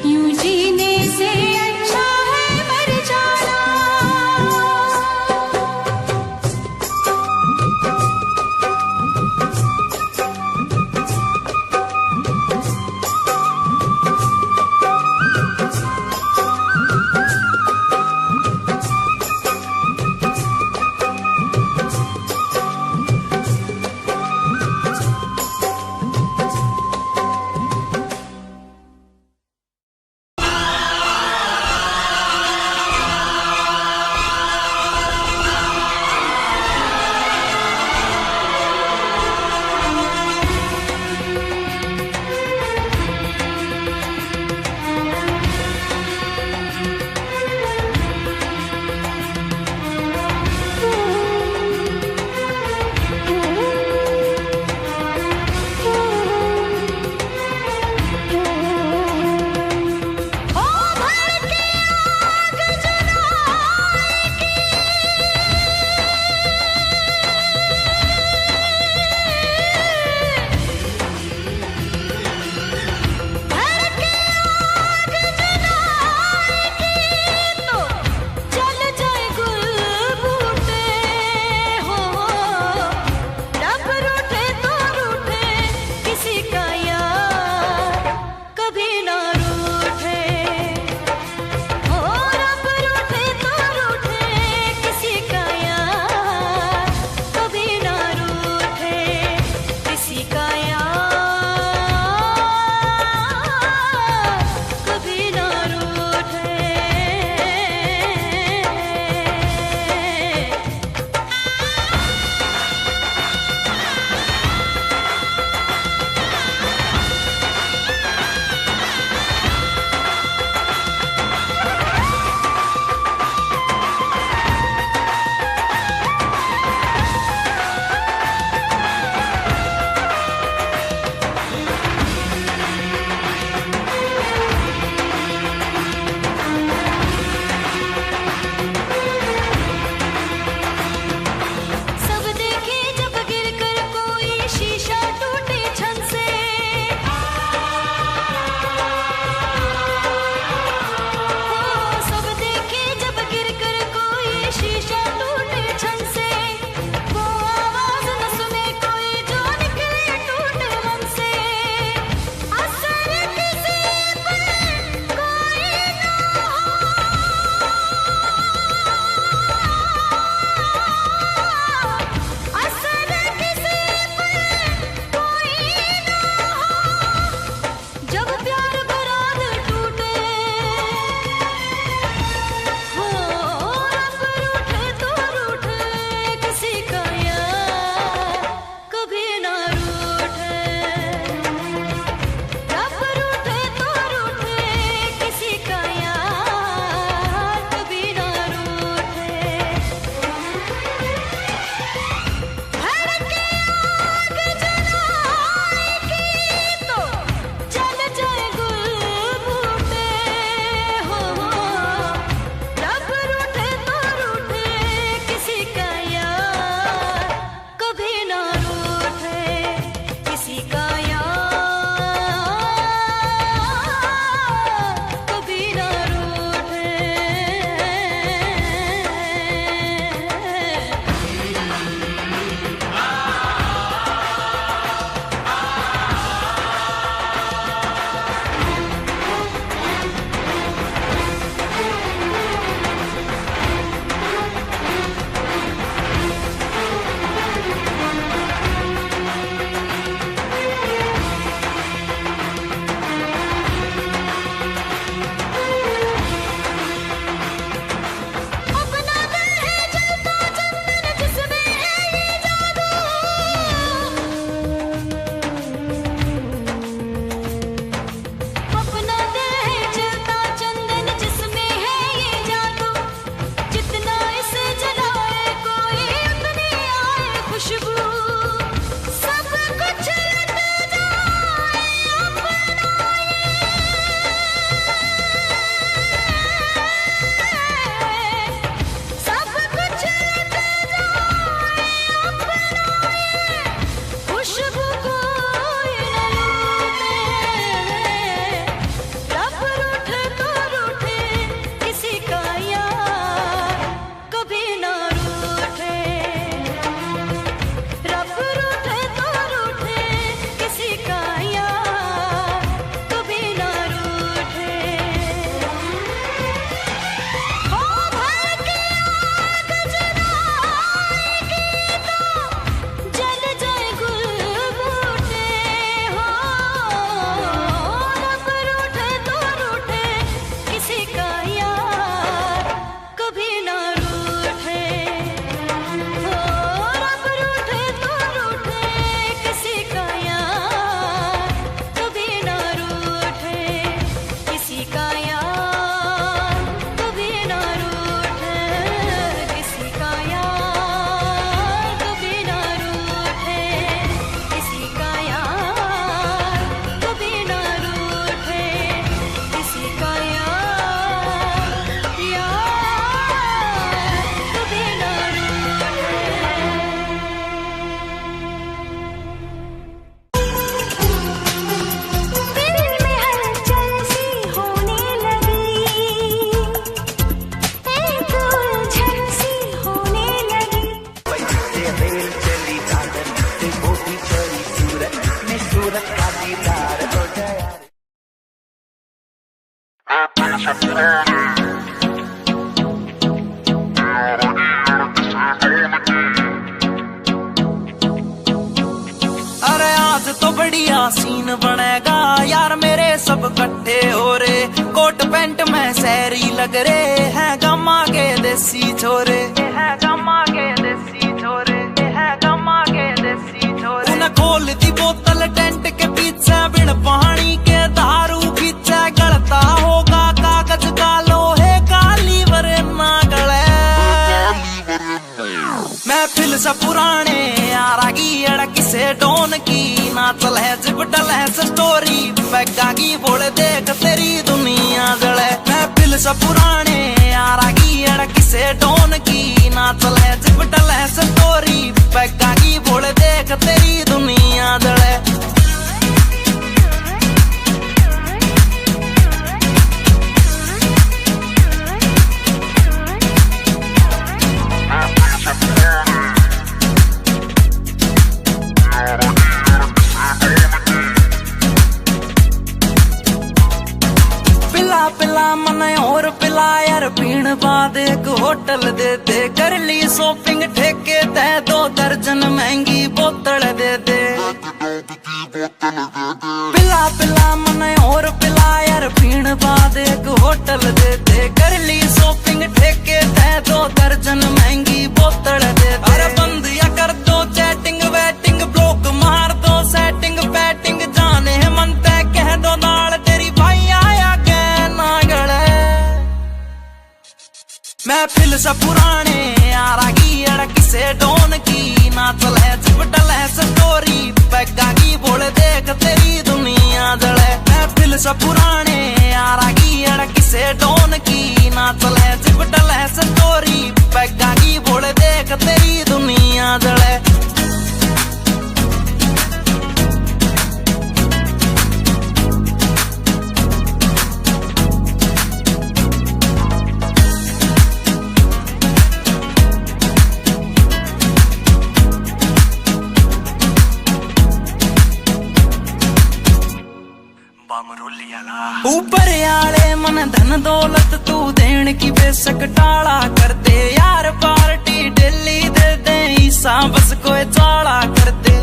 यूं जीने से अच्छा है मर जाना। अरे आज तो बढ़िया सीन बनेगा यार, मेरे सब इकट्ठे हो रे, कोट पैंट में सैरी लग रे हैं, गम्मा के देसी छोरे हैं, गम्मा के देसी छोरे हैं, गम्मा के देसी छोरे। उन्हें खोल दी बोतल टेंट के पीछे, बिन पानी के दारू पीछे, गलता होगा कागज का लोहे का लीवर ना गले। महफिल से पुराने यारा की अड़क से डोन की, नाचल है जिपटल है स्टोरी पैगा की, बोल देख तेरी दुनिया जले। महफिल से पुराने यारा की अड़क से डोन की, नाचल है जिपटल है स्टोरी पैगा की, बोल देख तेरी दुनिया जले। पिला मन और पिला यार, पीण बाद एक होटल दे दे, कर ली शॉपिंग ठेके दे, 2 दर्जन महंगी बोतल दे दे। पिला पिला मन और पिला यार, पीण बाद एक होटल दे दे, कर ली शॉपिंग ठेके दे, 2 दर्जन महंगी बोतल दे दे। अरे बंद या कर दो चैटिंग वेटिंग, ब्लॉक मार दो सेटिंग पैटिंग, जाने मन तय कह दो नाल तेरी भाई आया महफिल से पुराने यारा की अड़क से डोन की, नाचल है जिपटल है स्टोरी पैगा की, बोल देख तेरी दुनिया जले। महफिल से पुराने यारा की अड़क से डोन की, नाचल है जिपटल है स्टोरी पैगा की, बोल देख तेरी दुनिया जले। ऊपर आले मन धन दौलत तू देन की बेशक टाला कर दे यार, पार्टी डेली दे दे ईसा बस कोई चाला कर दे।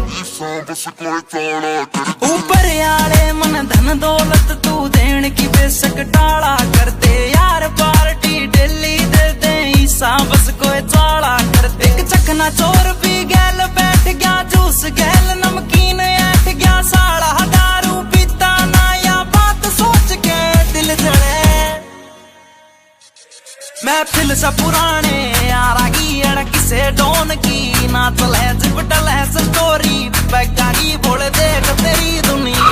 ऊपर आले मन धन दौलत तू देन की बेशक टाला कर दे यार, पार्टी डेली दे दे ईसा बस कोई चाला कर दे। एक चखना चोर पी गैल बैठ गया, जूस गैल नमकीन ऐठ गया, साड़ा दारू पीता ना या बात सोच के दिल जले। महफिल से पुराने यारा की अड़क से डोन की, नाचल है जिपटल है स्टोरी पैगा की, बोल देख तेरी दुनिया।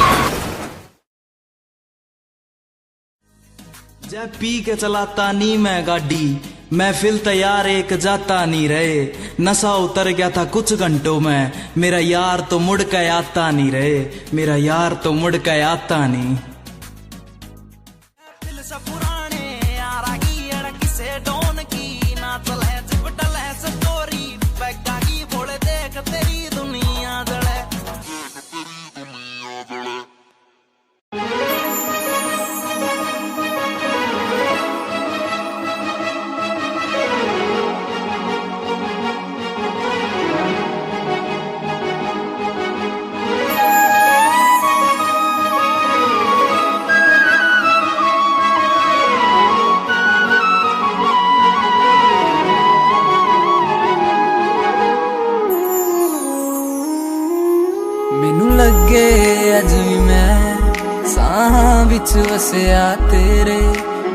जय पी के चलाता नी मैं गाड़ी, महफिल तैयार एक जाता नहीं रहे, नशा उतर गया था कुछ घंटों में, मेरा यार तो मुड़ के आता नहीं रहे, मेरा यार तो मुड़ के आता नहीं। पुराने यारा की अड़क से डोन की, नाचल है जिपटल है स्टोरी पैगा की, बोल देख तेरी दुनिया जले। मैनू लगे अज भी मैं साहां विच वसिया तेरे,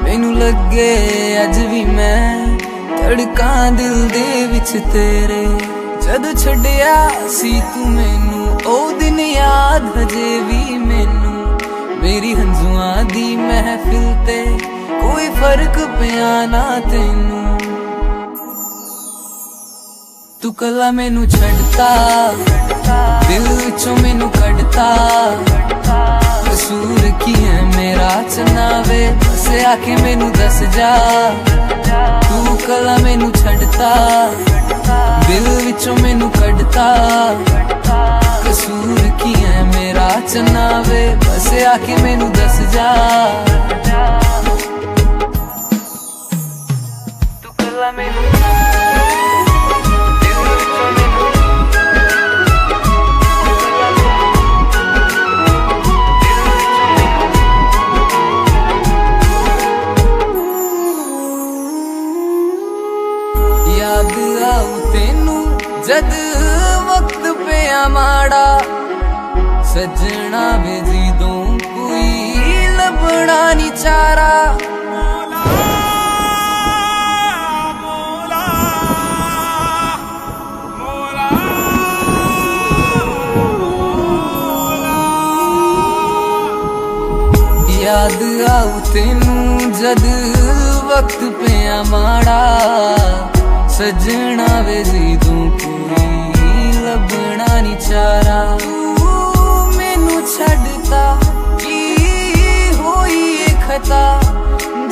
मैनू लगे अज भी मैं धड़कां दिल दे विच तेरे। जद छड्डिया सी तू मैनू ओ दिन याद हजे भी मैनू, मेरी हंजुआं दी महफिल ते कोई फर्क पिया ना तैनू। तू कला मैनू छड्डता, दिल विचों मैनू कढ़ता, कसूर की है मेरा चनावे, बसे आके मैनू दस जा। तू कला मैनू छड्डता, दिल विचों मैनू कढ़ता, कसूर की है मेरा चनावे, बसे आके मैनू दस जा। जद वक्त पे माड़ा सजना वे जी दूं कोई लबड़ा नी चारा याद आऊ तेनू जद वक्त पे माड़ा सजना वे जी दूं कोई लबना नी चारा तू मैनू छड़ता की होई खता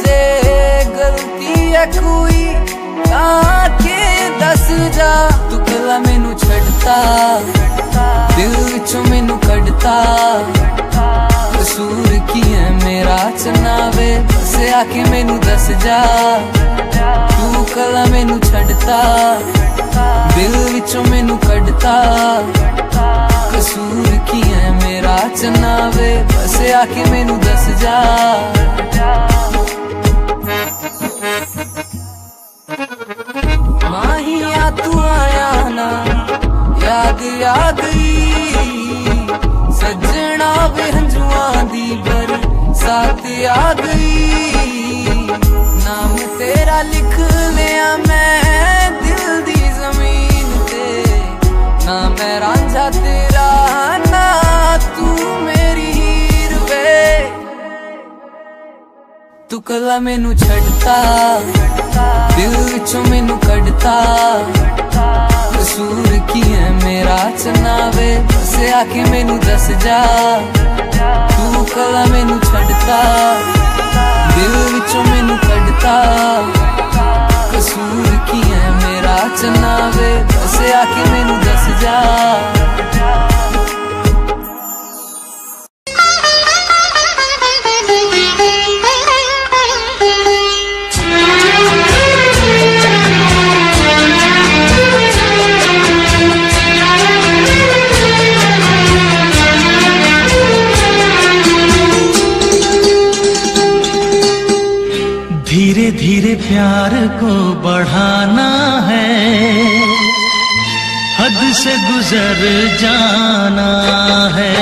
जे गलती है कोई ताके दस जा तू कला मैनू छड़ता दिल विचों मैनू कढ़ता कसूर की है मेरा चनावे बस आके मैनू दस जा तू कला मैनू छड़ता दिल विचों मैनू कढ़ता कसूर की है मेरा चनावे बस आके मैनू दस जा माहिया तू आया ना याद आ गई सजना वे हंजुआं दी बरसात आ गई नाम तेरा लिख लिया मैं दिल दी जमीन ते ना मैं रांझा तेरा ना तू मेरी हीर वे तू कला मैनू छड़ता दिल विचों मैनू कढ़ता कसूर की है मेरा चनावे बस आके मैनू दस जा तू कला मैनू छड़ता दिल विचों मैनू कढ़ता कसूर की है मेरा चनावे बस आके मैनू दस जा धीरे धीरे प्यार को बढ़ाना है हद से गुजर जाना है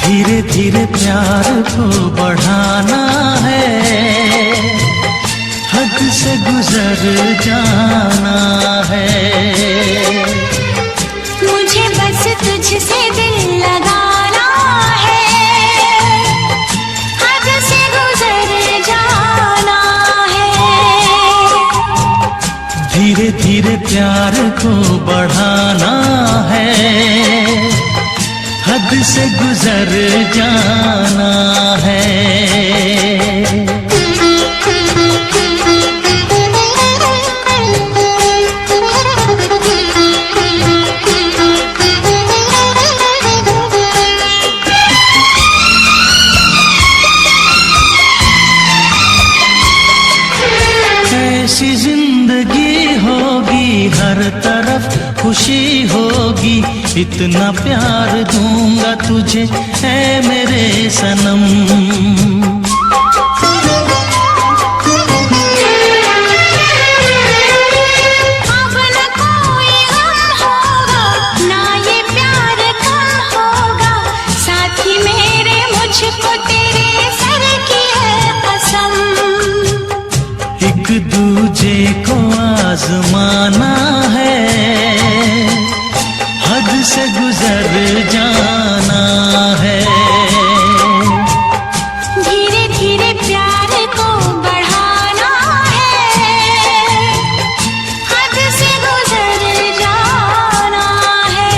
धीरे धीरे प्यार को बढ़ाना है हद से गुजर जाना है मुझे बस तुझसे दिल लगाना है हद से गुजर जाना है धीरे धीरे प्यार को बढ़ाना है हद से गुजर जाना है ऐसी जिंदगी होगी हर तरफ खुशी होगी इतना प्यार दूंगा तुझे ऐ मेरे सनम अब न कोई गम होगा ना ये प्यार कम होगा साथी मेरे मुझको तेरे सर की है कसम एक दूजे को आजमाना है हद से गुजर जाना है धीरे धीरे प्यार को बढ़ाना है हद से गुजर जाना है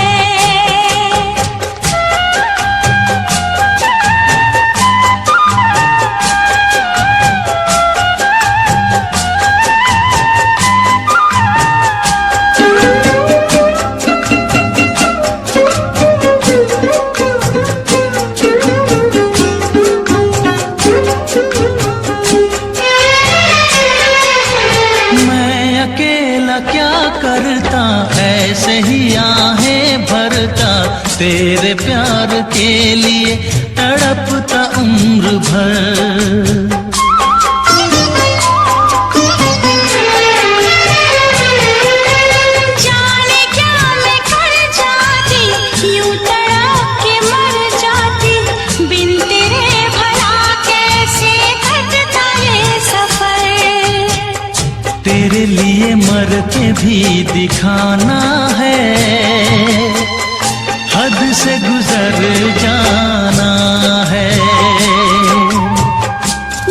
करता ऐसे ही आहें भरता तेरे प्यार के लिए तड़पता उम्र भर तेरे लिए मर के भी दिखाना है, हद से गुजर जाना है।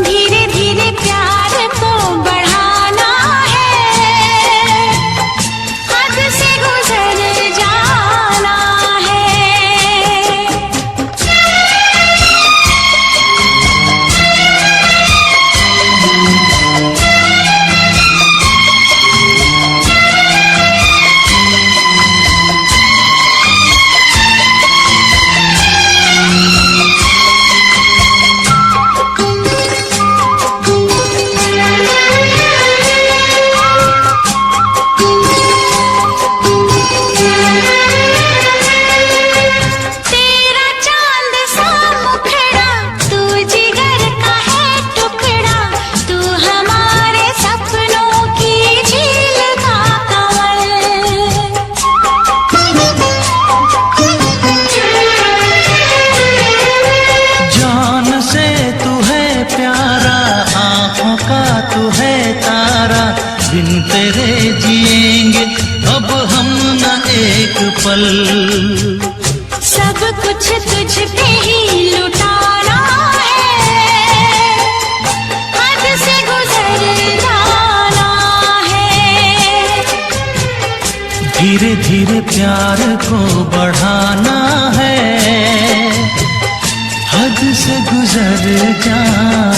धीरे धीरे प्यार को बढ़ाना है, हद से गुजर जाना है। तेरा चांद सा मुखड़ा, तू जिगर का है टुकड़ा, तू हमारे सपनों की झील का जान से तू है प्यारा, आँखों का तू है तारा, बिन तेरे जिएंगे अब हम न एक पल। सब कुछ तुझ पे ही लुटाना है, हद से गुजर जाना है। धीरे धीरे प्यार को बढ़ाना है, हद से गुजर जाना